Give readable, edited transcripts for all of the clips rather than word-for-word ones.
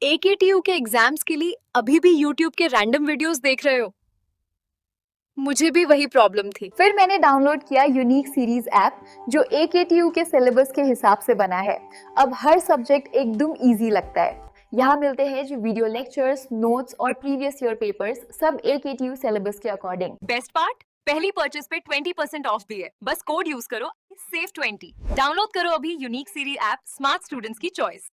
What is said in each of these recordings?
AKTU के exams के लिए अभी भी यूट्यूब के रैंडम वीडियोस देख रहे हो? मुझे भी वही प्रॉब्लम थी। फिर मैंने डाउनलोड किया यूनिक सीरीज ऐप जो एकेटीयू के सिलेबस के हिसाब से बना है। अब हर सब्जेक्ट एकदम इजी लगता है। यहाँ मिलते हैं जो वीडियो लेक्चर्स, नोट्स और प्रीवियस ईयर पेपर्स, सब एकेटीयू सिलेबस के अकॉर्डिंग। बेस्ट पार्ट, पहली परचेज पे 20% ऑफ भी है। बस कोड यूज करो, सेव 20। डाउनलोड करो अभी unique series app, smart students की चॉइस।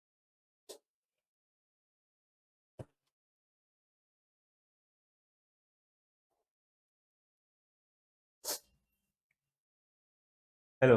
हेलो।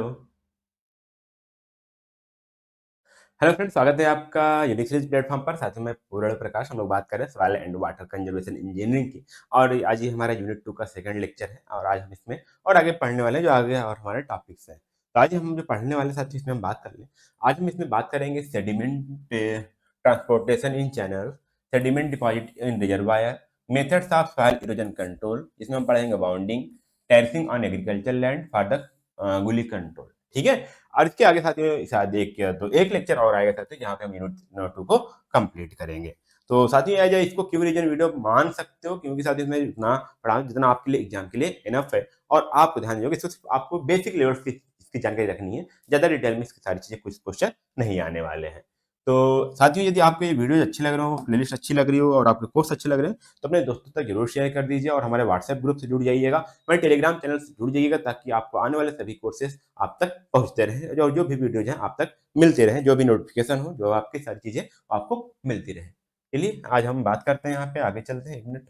हेलो फ्रेंड्स, स्वागत है आपका यूनिक सीरीज प्लेटफॉर्म पर। साथ ही मैं पूर्ण प्रकाश, हम लोग बात कर रहे हैं soil and water conservation engineering की। और आज ये हमारा यूनिट 2 का सेकंड लेक्चर है और आज हम इसमें और आगे पढ़ने वाले हैं जो आगे और हमारे टॉपिक्स हैं। तो आज हम जो पढ़ने वाले साथ ही इसमें हम बात कर लें। आज हम इसमें बात करेंगे sediment transportation in channel, sediment deposit in reservoir, methods of soil erosion control. इसमें हम पढ़ेंगे bounding, terracing on agriculture land for the गुली कंट्रोल। ठीक है। और इसके आगे साथियों शायद एक लेक्चर और आएगा साथियों, जहाँ पे हम यूनिट 2 को कंप्लीट करेंगे। तो साथियों एज इसको क्यू रिवीजन वीडियो मान सकते हो, क्योंकि साथियों इसमें जितना पढ़ा जितना आपके लिए एग्जाम के लिए इनफ है। और आपको ध्यान दीजिएगा, इसको आपको बेसिक लेवल की इसकी जानकारी रखनी है, ज्यादा डिटेल में इसकी सारी चीजें कुछ क्वेश्चन नहीं आने वाले हैं। तो साथियों यदि आपको ये वीडियो अच्छी लग रहा हो, प्लेलिस्ट अच्छी लग रही हो और आपके कोर्स अच्छे लग रहे हैं, तो अपने दोस्तों तक जरूर शेयर कर दीजिए और हमारे व्हाट्सएप ग्रुप से जुड़ जाइएगा, हमारे टेलीग्राम चैनल से जुड़ जाइएगा, ताकि आपको आने वाले सभी कोर्सेज आप तक पहुंचते रहे और जो भी वीडियोज हैं आप तक मिलते रहे, जो भी नोटिफिकेशन हो, जो आपकी सारी चीजें आपको मिलती रहे। चलिए आज हम बात करते हैं, यहाँ पे आगे चलते हैं। एक मिनट।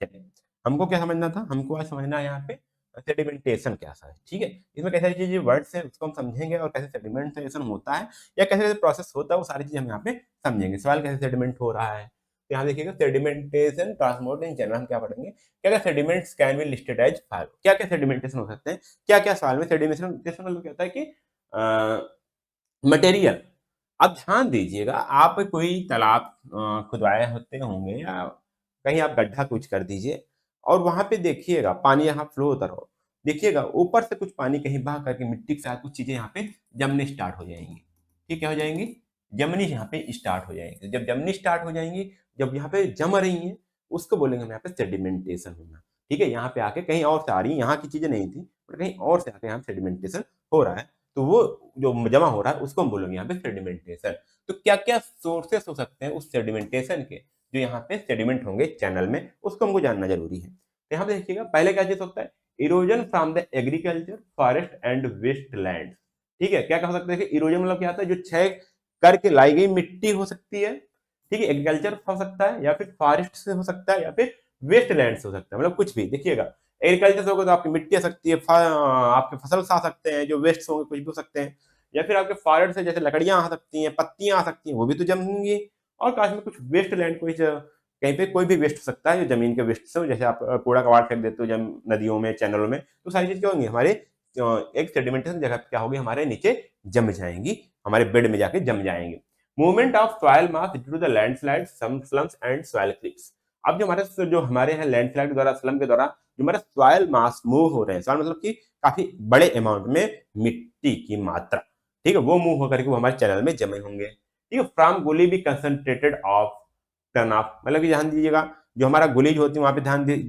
चलिए, हमको क्या समझना था, हमको आज समझना है यहाँ पे सेडिमेंटेशन क्या सा है। ठीक है, इसमें कैसे चीजें वर्ड्स है उसको हम समझेंगे और कैसे सेडिमेंटेशन होता है या कैसे प्रोसेस होता है वो सारी चीजें हम यहाँ पे समझेंगे। सवाल कैसे सेडिमेंट हो रहा है, तो यहाँ देखिएगा सेडिमेंटेशन ट्रांसपोर्ट इन जनरल हम क्या पढ़ेंगे, क्या क्या sediments can be listed as follow. क्या क्या सेडिमेंटेशन हो सकते हैं, क्या क्या सवाल में सेडिमेंटेशन मतलब क्या होता है कि मटेरियल। आप ध्यान दीजिएगा, आप कोई तालाब खुदवाए होते होंगे या कहीं आप गड्ढा कुछ कर दीजिए और वहां पे देखिएगा पानी यहाँ फ्लो होता रहो, देखिएगा ऊपर से कुछ पानी कहीं बहा करके मिट्टी के साथ कुछ चीजें यहाँ पे जमने स्टार्ट हो जाएंगी। ठीक है, हो जाएंगी जमनी, यहाँ पे स्टार्ट हो जाएंगी। जब जमनी स्टार्ट हो जाएंगी, जब यहाँ पे जम रही हैं, उसको बोलेंगे हम यहाँ पे सेडिमेंटेशन होना। ठीक है, यहाँ पे आके कहीं और से आ रही है, यहाँ की चीजें नहीं थी बट कहीं और से आके यहाँ सेडिमेंटेशन हो रहा है, तो वो जो जमा हो रहा है उसको हम बोलेंगे यहाँ पे सेडिमेंटेशन। तो क्या क्या सोर्सेस हो सकते हैं उस सेडिमेंटेशन के, जो यहाँ पे सेडिमेंट होंगे चैनल में, उसको हमको जानना जरूरी है। तो यहाँ पे देखिएगा पहले क्या चीज होता है, erosion from the agriculture, forest and waste land. ठीक है, क्या कह सकते हैं कि इरोजन मतलब क्या होता है, जो क्षय करके लाई गई मिट्टी हो सकती है। ठीक है, एग्रीकल्चर हो सकता है या फिर फॉरेस्ट से हो सकता है या फिर वेस्ट लैंड से हो सकता है, मतलब कुछ भी। देखिएगा एग्रीकल्चर से होगा तो आपकी मिट्टी आ सकती है, आपके फसल आ सकते हैं, जो वेस्ट होंगे कुछ भी हो सकते हैं, या फिर आपके फॉरेस्ट से जैसे लकड़ियां आ सकती हैं, पत्तियां आ सकती हैं, वो भी तो जमेंगी। और काश में कुछ वेस्ट लैंड, कोई कहीं पे कोई भी वेस्ट हो सकता है जो जमीन के वेस्ट से, जैसे आप कूड़ा कबाड़ फेंक देते हो जब नदियों में, चैनलों में, तो सारी चीज क्या होंगी हमारे एक सेडिमेंटेशन जगह पे क्या होगी, हमारे नीचे जम जाएंगी, हमारे बेड में जाके जम जाएंगी। Movement of soil mass due to the landslide, slums and soil clips. अब जो हमारे हैं लैंडस्लाइड के द्वारा, स्लम के द्वारा जो हमारे सॉइल मास मूव हो रहे हैं, सॉइल मतलब कि काफी बड़े अमाउंट में मिट्टी की मात्रा, ठीक है, वो मूव होकर के वो हमारे चैनल में जमे होंगे। ठीक है, from gully be concentrated of turn off, मतलब कि ध्यान दीजिएगा जो हमारा गुलीज होती है वहां पे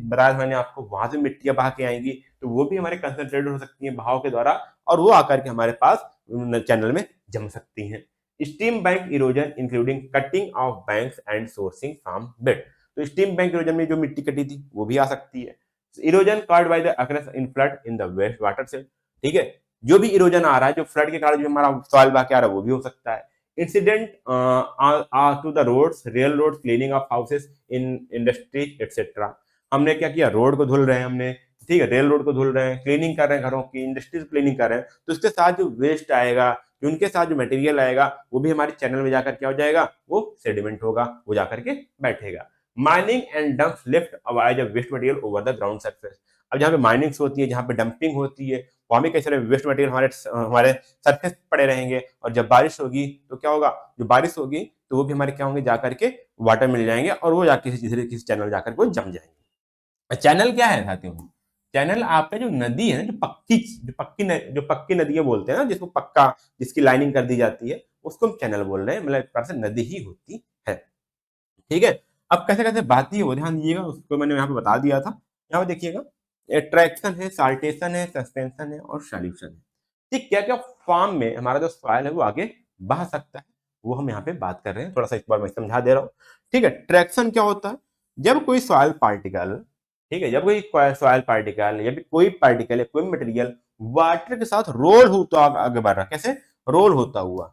बताया मैंने आपको, वहां से मिट्टियां बहा के आएंगी, तो वो भी हमारे कंसंट्रेटेड हो सकती है बहाव के द्वारा, और वो आकर के हमारे पास चैनल में जम सकती हैं। Steam bank erosion including cutting of banks and sourcing from bed. तो स्टीम बैंक इरोजन में जो मिट्टी कटी थी वो भी आ सकती है। Erosion caused by the occurrence in flood in the waste water से। ठीक है, जो भी इरोजन आ रहा है, जो फ्लड के कारण जो हमारा सॉइल बहा के आ रहा है, वो भी हो सकता है। Incident to the roads, real road, cleaning of houses in industries etcetera. हमने क्या किया, रोड को धुल रहे हैं हमने, ठीक है, रेल रोड को धुल रहे हैं, क्लीनिंग कर रहे हैं घरों की, इंडस्ट्रीज क्लीनिंग कर रहे हैं, तो उसके साथ जो वेस्ट आएगा, जो उनके साथ जो मटेरियल आएगा, वो भी हमारे चैनल में जाकर क्या हो जाएगा, वो सेडिमेंट होगा, वो जाकर के बैठेगा। Mining and dump lift avoid waste material over the ground surface. अब जहाँ पे माइनिंग्स होती है, जहाँ पे डंपिंग होती है, वहां भी कई सारे वेस्ट मटेरियल हमारे सरफेस पड़े रहेंगे, और जब बारिश होगी तो क्या होगा, जो बारिश होगी तो वो भी हमारे क्या होंगे, जाकर के वाटर मिल जाएंगे और वो जाकर किसी चैनल जाकर के जम जाएंगे। चैनल क्या है साथियों, चैनल आपका जो नदी है ना, जो पक्की नदियां बोलते हैं ना, जिसको पक्का, जिसकी लाइनिंग कर दी जाती है, उसको हम चैनल बोल रहे हैं, मतलब एक प्रकार से नदी ही होती है। ठीक है, अब कैसे कैसे बहती है वो ध्यान दीजिएगा, उसको मैंने यहाँ पे बता दिया था। यहाँ पे देखिएगा, ट्रैक्शन है, साल्टेशन है, सस्पेंशन है और सॉल्यूशन है। ठीक, क्या क्या फॉर्म में हमारा जो सॉइल है वो आगे बह सकता है, वो हम यहाँ पे बात कर रहे हैं। थोड़ा सा इस बार मैं समझा दे रहा हूँ। ठीक है, ट्रैक्शन क्या होता है? जब कोई सॉइल पार्टिकल, ठीक है, जब कोई सॉइल पार्टिकल या फिर कोई पार्टिकल या कोई मटेरियल वाटर के साथ रोल होता आगे बढ़ रहा है, कैसे रोल होता हुआ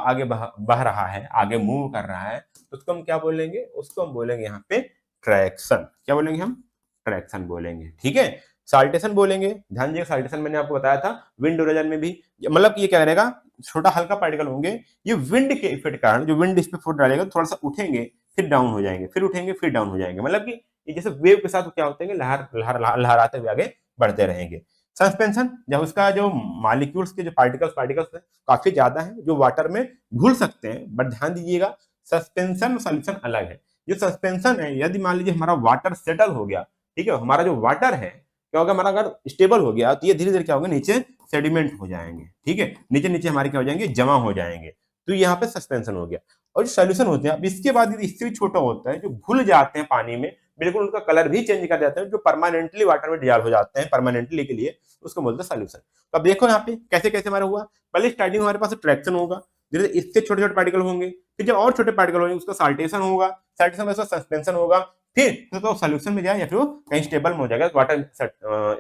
आगे बह रहा है, आगे मूव कर रहा है, तो उसको हम क्या बोलेंगे? उसको हम बोलेंगे यहाँ पे ट्रैक्शन। क्या बोलेंगे हम? ट्रैक्शन बोलेंगे। ठीक है, साल्टेशन बोलेंगे। ध्यान दीजिए, साल्टेशन मैंने आपको बताया था विंड ओरिजिन में भी, मतलब ये क्या करेगा, छोटा हल्का पार्टिकल होंगे, ये विंड के इफेक्ट के कारण, जो विंड इस पे फुट डालेगा, थोड़ा सा उठेंगे, फिर डाउन हो जाएंगे, फिर उठेंगे, फिर डाउन हो जाएंगे, मतलब कि ये जैसे वेव के साथ क्या होते हैं, लहराते हुए आगे बढ़ते रहेंगे। सस्पेंशन, जब उसका जो मॉलिक्यूल्स के जो पार्टिकल्स काफी ज्यादा है, जो वाटर में घुल सकते हैं, बट ध्यान दीजिएगा सस्पेंशन और सॉल्यूशन अलग है। जो सस्पेंशन है, यदि मान लीजिए हमारा वाटर सेटल हो गया, ठीक है, हमारा जो वाटर है क्या होगा, हमारा अगर स्टेबल हो गया तो ये धीरे धीरे क्या होगा, नीचे सेडिमेंट हो जाएंगे। ठीक है, नीचे नीचे हमारे क्या हो जाएंगे, जमा हो जाएंगे, तो यहाँ पे सस्पेंशन हो गया। और जो सोल्यूशन होते हैं, अब इसके बाद यदि इससे भी छोटा होता है, जो घुल जाते हैं पानी में, बिल्कुल उनका कलर भी चेंज कर जाते हैं, जो परमानेंटली वाटर में डिजॉल्व हो जाते हैं परमानेंटली के लिए, उसको बोलते हैं सोल्यूशन। तो अब देखो यहाँ पे कैसे कैसे हमारा हुआ। पहले स्टार्टिंग हमारे पास ट्रैक्शन होगा, धीरे धीरे इससे छोटे छोटे पार्टिकल होंगे, फिर जब और छोटे पार्टिकल होंगे उसका साल्टेशन होगा, साल्टेशन में सस्पेंशन होगा, फिर तो सोल्यूशन में जाए या फिर वो कहीं स्टेबल में हो जाएगा, वाटर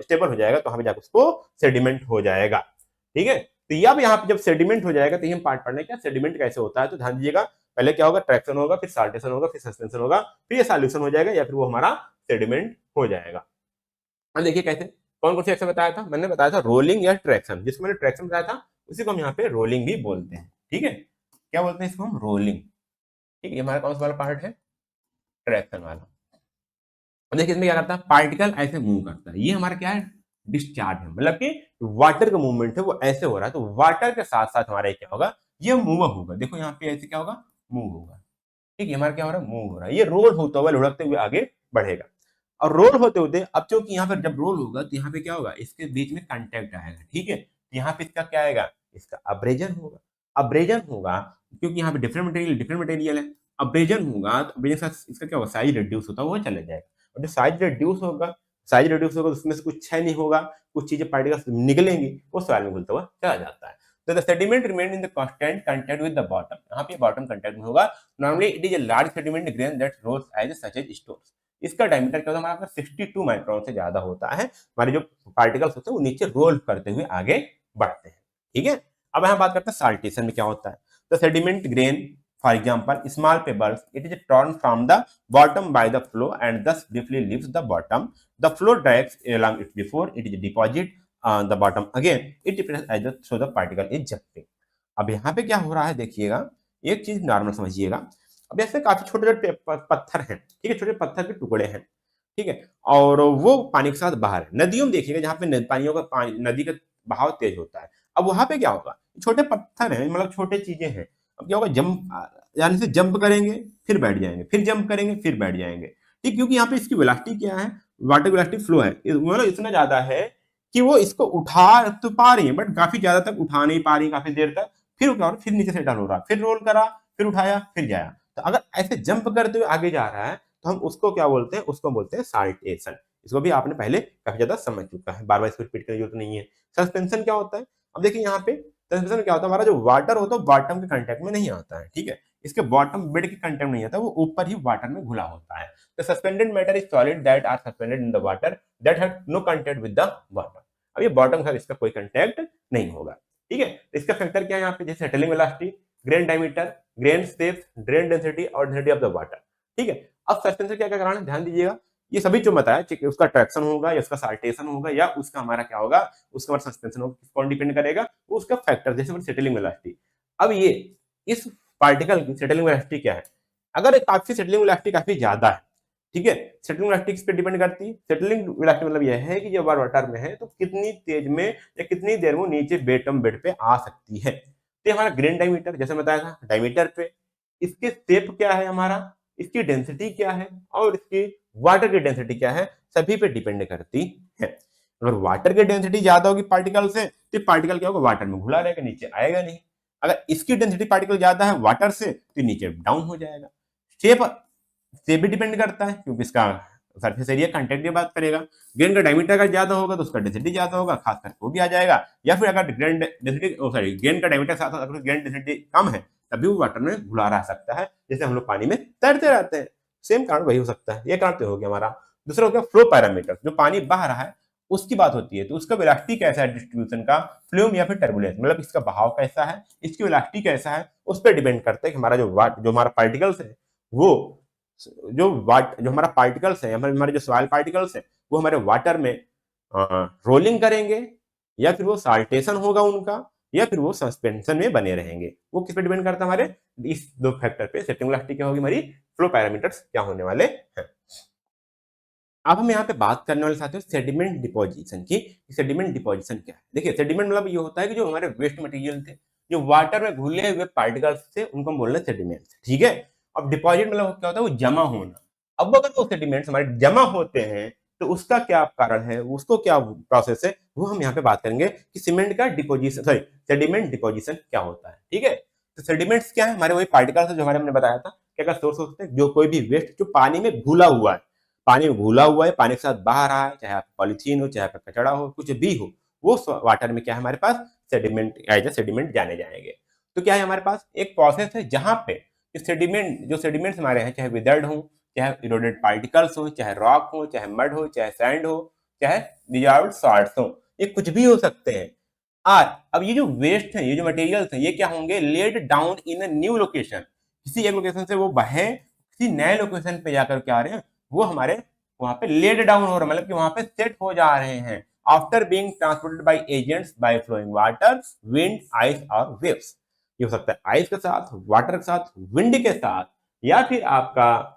स्टेबल हो जाएगा, तो हमें जाकर उसको सेडिमेंट हो जाएगा। ठीक है, तो अब यहाँ पे जब सेडिमेंट हो जाएगा, तो हम पार्ट पढ़ने क्या सेडिमेंट कैसे होता है। तो ध्यान दीजिएगा, पहले क्या होगा, ट्रैक्शन होगा, फिर साल्टेशन होगा, फिर सस्पेंशन होगा, फिर ये सॉल्यूशन हो जाएगा, या फिर वो हमारा सेडिमेंट हो जाएगा। अब देखिए कैसे, कौन कौन से एक्शन बताया था, मैंने बताया था रोलिंग या ट्रैक्शन, जिसको मैंने ट्रैक्शन बताया था उसी को हम यहाँ पे रोलिंग भी बोलते हैं। ठीक है, क्या बोलते हैं इसको हम? रोलिंग। ठीक है, हमारा कौन सा वाला पार्ट है? ट्रैक्शन वाला। अब देखिए इसमें क्या करता है, पार्टिकल ऐसे मूव करता है, ये हमारा क्या है, डिस्चार्ज है, मतलब कि वाटर का मूवमेंट है वो ऐसे हो रहा है, तो वाटर के साथ साथ हमारा क्या होगा, ये मूव होगा। देखो यहाँ पे ऐसे क्या होगा, मूव होगा। ठीक है, हमारा क्या हो रहा है, मूव हो रहा है, ये रोल होता हुआ लुढ़कते हुए आगे बढ़ेगा। और रोल होते होते अब क्योंकि यहाँ पर जब रोल होगा तो यहाँ पे क्या होगा, इसके बीच में कंटेक्ट आएगा। ठीक है, यहाँ पे इसका क्या आएगा, इसका अब्रेजन होगा। अब्रेजन होगा क्योंकि यहाँ पे डिफरेंट मटेरियल है, अब्रेजन होगा तो अब्रेजन के साथ इसका क्या होगा, साइज रिड्यूस होता है, वो चले जाएगा। और जो साइज रिड्यूस होगा उसमें से कुछ क्षय नहीं होगा, कुछ चीजें पार्टिकल्स निकलेंगी, वो सॉइल में घुलता हुआ चला जाता है। तो the sediment remain in the constant contact with the bottom, यहाँ पे बॉटम कंटेक्ट में होगा। Normally it is a large sediment grain that rolls as such as stores। इसका डायमीटर क्या होता है, हमारा 62 माइक्रोन से ज्यादा होता है। हमारे जो पार्टिकल्स होते हैं वो नीचे रोल करते हुए आगे बढ़ते हैं। ठीक है, अब यहाँ बात करते हैं साल्टेशन में क्या होता है। The sediment grain for example small pebbles, it is torn from the bottom by the flow and thus briefly leaves the bottom। the flow drags along it before it is deposited the bottom again, it depends as the particle is jumping। अब यहाँ पे क्या हो रहा है देखिएगा, एक चीज नॉर्मल समझिएगा। अब ऐसे काफी छोटे छोटे पत्थर हैं, ठीक है, छोटे पत्थर के टुकड़े हैं, ठीक है, और वो पानी के साथ बाहर है। नदियों में देखिएगा जहाँ पे पानियों का नदी का बहाव तेज होता है, अब वहां पे क्या होगा, छोटे पत्थर हैं, मतलब छोटे चीजें हैं। अब क्या होगा, यानी से जंप करेंगे फिर बैठ जाएंगे, फिर जंप करेंगे फिर बैठ जाएंगे। ठीक, क्योंकि यहाँ पे इसकी वेलोसिटी क्या है, वाटर वेलोसिटी फ्लो है, मतलब इतना ज्यादा है कि वो इसको उठा तो पा रही है बट काफी ज्यादा तक उठा नहीं पा रही काफी देर तक, फिर क्या हो रहा, फिर नीचे सेटल हो रहा, फिर रोल करा, फिर उठाया, फिर जाया। तो अगर ऐसे जंप करते हुए आगे जा रहा है तो हम उसको क्या बोलते हैं, उसको बोलते हैं साल्टेशन। इसको भी आपने पहले काफी ज्यादा समझ चुका है, बार बार इसको रिपीट करने की जरूरत नहीं है। सस्पेंशन क्या होता है, अब देखिए यहाँ पे सस्पेंशन क्या होता है, हमारा जो वाटर होता है बॉटम के कंटेक्ट में नहीं आता है। ठीक है, इसके बॉटम बेड के कंटेक्ट में नहीं आता, वो ऊपर ही वाटर में घुला होता है। The suspended matter is solid that are suspended in the water that have no contact with the bottom। अब ये बॉटम का इसका कोई कंटेक्ट नहीं होगा। ठीक है, इसका फैक्टर क्या है यहाँ पे, जैसे settling velocity, grain diameter, grain shape, drain density और डेंसिटी ऑफ द वाटर। ठीक है, अब सस्पेंशन क्या क्या कराना है, ध्यान दीजिएगा, ये सभी जो बताया, उसका ट्रैक्शन होगा या उसका साल्टेशन होगा या उसका हमारा क्या होगा, उसका हमारा सस्पेंशन होगा, कौन डिपेंड करेगा, वो उसका फैक्टर, जैसे सेटलिंग वेलोसिटी। अब ये इस पार्टिकल की सेटलिंग वेलोसिटी क्या है, अगर काफी सेटलिंग वेलोसिटी काफी ज्यादा है, ठीक है, सेटलिंग वेलोसिटी किस पे डिपेंड करती है, सेटलिंग वेलोसिटी मतलब यह है कि जब वाटर में है तो कितनी तेज में या कितनी देर में नीचे बॉटम बेड पे आ सकती है। तो हमारा ग्रेन डायमीटर, जैसे बताया था डायमीटर पे, इसके शेप क्या है हमारा, इसकी डेंसिटी क्या है और इसकी वाटर की डेंसिटी क्या है, सभी पे डिपेंड करती है। अगर वाटर की डेंसिटी ज्यादा होगी पार्टिकल से तो पार्टिकल क्या होगा, वाटर में घुला रहेगा, नीचे आएगा नहीं। अगर इसकी डेंसिटी पार्टिकल ज्यादा है वाटर से तो नीचे डाउन हो जाएगा। शेप से भी डिपेंड करता है क्योंकि इसका सरफेस एरिया कांटेक्ट की बात करेगा। ग्रेन का डायमीटर अगर ज्यादा होगा तो उसका डेंसिटी ज्यादा होगा, खास करके वो भी आ जाएगा। या फिर अगर ग्रेन डेंसिटी ग्रेन का डायमीटर साथ अगर ग्रेन डेंसिटी कम है तभी वो वाटर में घुला रह सकता है, जैसे हम लोग पानी में तैरते रहते हैं। सेम कारण वही हो सकता है। ये कारण तो हो गया हमारा। दूसरा हो गया फ्लो पैरामीटर, जो पानी बह रहा है उसकी बात होती है, तो उसका वेलोसिटी कैसा है डिस्ट्रीब्यूशन का, फ्लूम या फिर टर्बुलेंस, मतलब इसका बहाव कैसा है, इसकी वेलोसिटी कैसा है, उस पर डिपेंड करता है कि हमारा जो हमारा पार्टिकल्स है वो जो हमारा पार्टिकल्स है, हमारे जो सॉइल पार्टिकल्स है वो हमारे वाटर में रोलिंग करेंगे या फिर वो साल्टेशन होगा उनका या फिर वो सस्पेंशन में बने रहेंगे। वो किस पे डिपेंड करता है, हमारे इस दो फैक्टर पे। सेटिंग वेलोसिटी क्या होगी हमारी, फ्लो पैरामीटर्स क्या होने वाले हैं। अब हम यहाँ पे बात करने वाले साथियों सेडिमेंट डिपोजिशन की। सेडिमेंट डिपोजिशन क्या है, देखिए सेडिमेंट मतलब ये होता है कि जो हमारे वेस्ट मटेरियल थे, जो वाटर में घुले हुए पार्टिकल्स थे, उनको हम बोल रहे हैं सेडिमेंट्स, ठीक है। अब डिपॉजिट मतलब क्या होता है, वो जमा होना। अब अगर वो सेडिमेंट्स हमारे जमा होते हैं तो उसका क्या कारण है, उसको क्या प्रोसेस है, वो हम यहाँ पे बात करेंगे कि सीमेंट का डिपोजिशन सेडिमेंट डिपोजिशन क्या होता है, ठीक है। तो सेडिमेंट्स क्या है, हमारे वही पार्टिकल्स जो हमारे हमने बताया था क्या क्या सोर्स होते हैं, जो कोई भी वेस्ट जो पानी में घुला हुआ है, पानी में घुला हुआ है, पानी के साथ बह रहा है, चाहे आपका पॉलीथीन हो, चाहे आपका कचड़ा हो, कुछ भी हो, वो वाटर में क्या है हमारे पास सेडिमेंट एज ए सेडिमेंट जाने जाएंगे। तो क्या है हमारे पास एक प्रोसेस है जहां पे जो सेडिमेंट्स हमारे हैं, चाहे विदर्ड हो, चाहे इरोडेड पार्टिकल्स हो, चाहे रॉक हो, चाहे मड हो, चाहे सैंड हो, चाहे डिजॉल्व्ड सॉल्ट्स हो, ये कुछ भी हो सकते हैं। और अब ये जो वेस्ट है, ये जो मटेरियल्स हैं, ये क्या होंगे, laid down in a new location, किसी एक लोकेशन से वो बहे किसी नए लोकेशन पे जाकर क्या आ रहे हैं, वो हमारे वहां पे लेड डाउन हो रहा है, मतलब कि वहां पे सेट हो जा रहे हैं after being transported by agents by flowing water, wind, ice और वेव्स। ये हो सकता है आइस के साथ, वाटर के साथ, विंड के साथ, या फिर आपका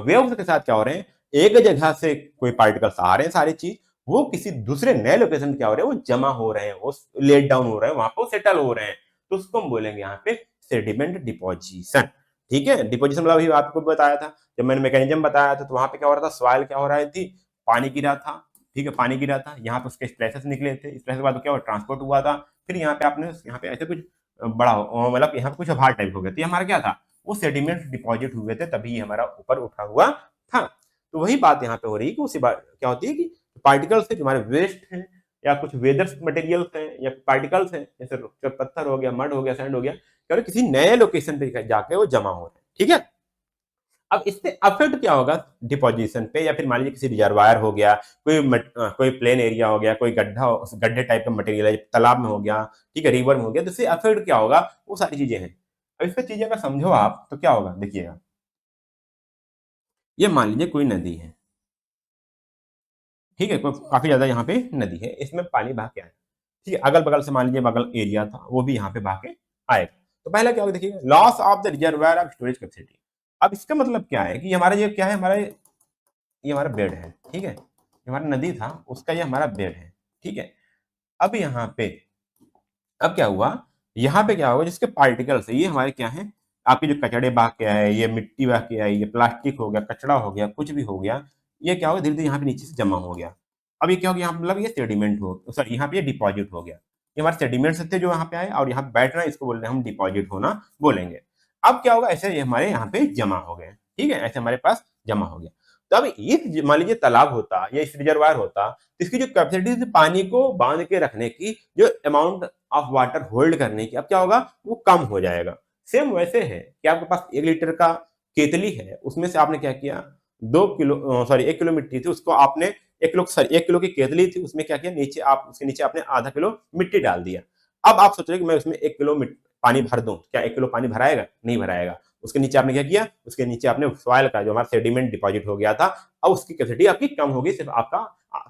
वेव्स के साथ क्या हो रहे हैं, एक जगह से कोई पार्टिकल्स आ रहे हैं, सारी चीज वो किसी दूसरे नए लोकेशन पे क्या हो रहे हैं, वो जमा हो रहे हैं, वो लेट डाउन हो रहे हैं, वहां पे सेटल हो रहे हैं, तो उसको हम बोलेंगे यहाँ पे सेडिमेंट डिपोजिशन, ठीक है। डिपोजिशन मतलब अभी आपको बताया था, जब मैंने मैकेनिज्म बताया था, तो वहां पे क्या हो रहा था, सॉइल क्या हो रहा थी, पानी गिरा था, ठीक है, पानी गिरा था, यहाँ पे उसके स्प्लैशेस निकले थे, स्प्लैश के बाद क्या हुआ, ट्रांसपोर्ट हुआ था, फिर यहाँ पे आपने यहाँ पे ऐसे कुछ बड़ा मतलब यहाँ पे कुछ भार टाइप हो गया, तो ये हमारा क्या था, वो सेडिमेंट डिपॉजिट हुए थे, तभी हमारा ऊपर उठा हुआ था। तो वही बात यहाँ पे हो रही है कि उसी बात क्या होती है कि पार्टिकल्स से जो हमारे वेस्ट हैं या कुछ वेदर मटेरियल्स हैं या पार्टिकल्स हैं, जैसे पत्थर हो गया, मड हो गया, सैंड हो गया, क्या किसी नए लोकेशन पे जाके वो जमा हो रहे हैं, ठीक है। अब इससे अफेक्ट क्या होगा डिपोजिशन पे, या फिर मान लीजिए किसी रिजर्वायर हो गया, कोई प्लेन एरिया हो गया, कोई गड्ढे टाइप का मटेरियल है, तालाब में हो गया, ठीक है, रिवर में हो गया, तो इससे अफेक्ट क्या होगा, वो सारी चीजें हैं। अब इस पर चीजें अगर समझो आप तो क्या होगा, देखिएगा, ये मान लीजिए कोई नदी है, ठीक है, कोई काफी ज्यादा यहाँ पे नदी है, इसमें पानी बह के आया, ठीक है, अगल बगल से मान लीजिए बगल एरिया था, वो भी यहाँ पे बह के आएगा। तो पहला क्या होगा, देखिएगा, loss of the reservoir of storage capacity. अब इसका मतलब क्या है कि हमारा ये क्या है, ये हमारा बेड है, ठीक है, हमारा नदी था उसका ये हमारा बेड है, ठीक है। अब यहाँ पे अब क्या हुआ, यहाँ पे क्या होगा, जिसके पार्टिकल्स है ये हमारे क्या है, आपके जो कचड़े बह के आए, ये मिट्टी बह के आई, ये प्लास्टिक हो गया, कचड़ा हो गया, कुछ भी हो गया, ये क्या होगा, धीरे धीरे यहाँ पे नीचे से जमा हो गया। अब ये क्या हो गया, यहाँ मतलब ये सेडिमेंट हो, सॉरी यहाँ पे ये डिपॉजिट हो गया, ये हमारे सेडिमेंट्स थे जो यहाँ पे आए और यहाँ पे बैठ रहा है, इसको बोल रहे हैं हम डिपॉजिट होना बोलेंगे। अब क्या होगा, ऐसे ये हमारे यहाँ पे जमा हो गए, ठीक है, ऐसे हमारे पास जमा हो गया। तो अब ये मान लीजिए तालाब होता या इस रिजर्वायर होता, तो इसकी जो कैपेसिटी थी पानी को बांध के रखने की, जो अमाउंट ऑफ वाटर होल्ड करने की, अब क्या होगा, वो कम हो जाएगा। सेम वैसे है कि आपके पास 1 लीटर का केतली है, उसमें से आपने क्या किया, 1 किलो मिट्टी थी, उसको आपने 1 किलो की केतली थी, उसमें क्या किया, नीचे आप उसके नीचे आपने आधा किलो मिट्टी डाल दिया। अब आप सोच रहे कि मैं उसमें 1 किलो पानी भर दूं, क्या 1 किलो पानी भराएगा, नहीं भराएगा। उसके नीचे आपने क्या किया, उसके नीचे आपने सॉइल का जो हमारा सेडिमेंट डिपॉजिट हो गया था, अब उसकी कैपेसिटी आपकी कम होगी, सिर्फ आपका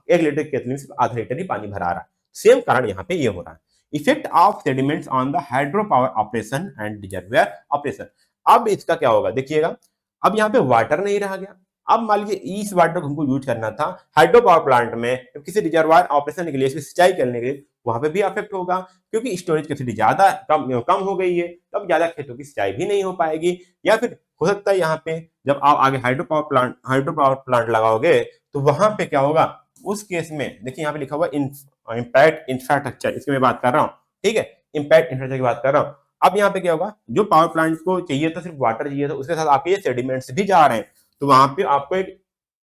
1 लीटर केतली में सिर्फ आधा लीटर ही पानी भरा रहा है। सेम कारण यहाँ पे ये हो रहा है। Effect of sediments on the hydro power operation and reservoir operation. अब इसका क्या होगा, देखिएगा, अब यहाँ पे वाटर नहीं रह गया। अब मान लीजिए इस वाटर को हमको यूज करना था हाइड्रो पावर प्लांट में, किसी रिजर्वायर ऑपरेशन के लिए, सिंचाई करने के लिए, वहां पे भी अफेक्ट होगा, क्योंकि स्टोरेज कैपेसिटी ज्यादा कम हो गई है, तब ज्यादा खेतों की सिंचाई भी नहीं हो पाएगी, या फिर हो सकता है यहाँ पे जब आप आगे हाइड्रो पावर प्लांट लगाओगे तो वहां पे क्या होगा, उस केस में देखिए यहाँ पे लिखा हुआ इम्पैक्ट इंफ्रास्ट्रक्चर, इसकी मैं बात कर रहा हूँ, ठीक है, इम्पैक्ट इंफ्रास्ट्रक्चर की बात कर रहा हूँ। अब यहाँ पे क्या होगा, जो पावर प्लांट को चाहिए था सिर्फ वाटर चाहिए था, उसके साथ आपके ये सेडिमेंट्स भी जा रहे हैं, तो वहां पे आपको एक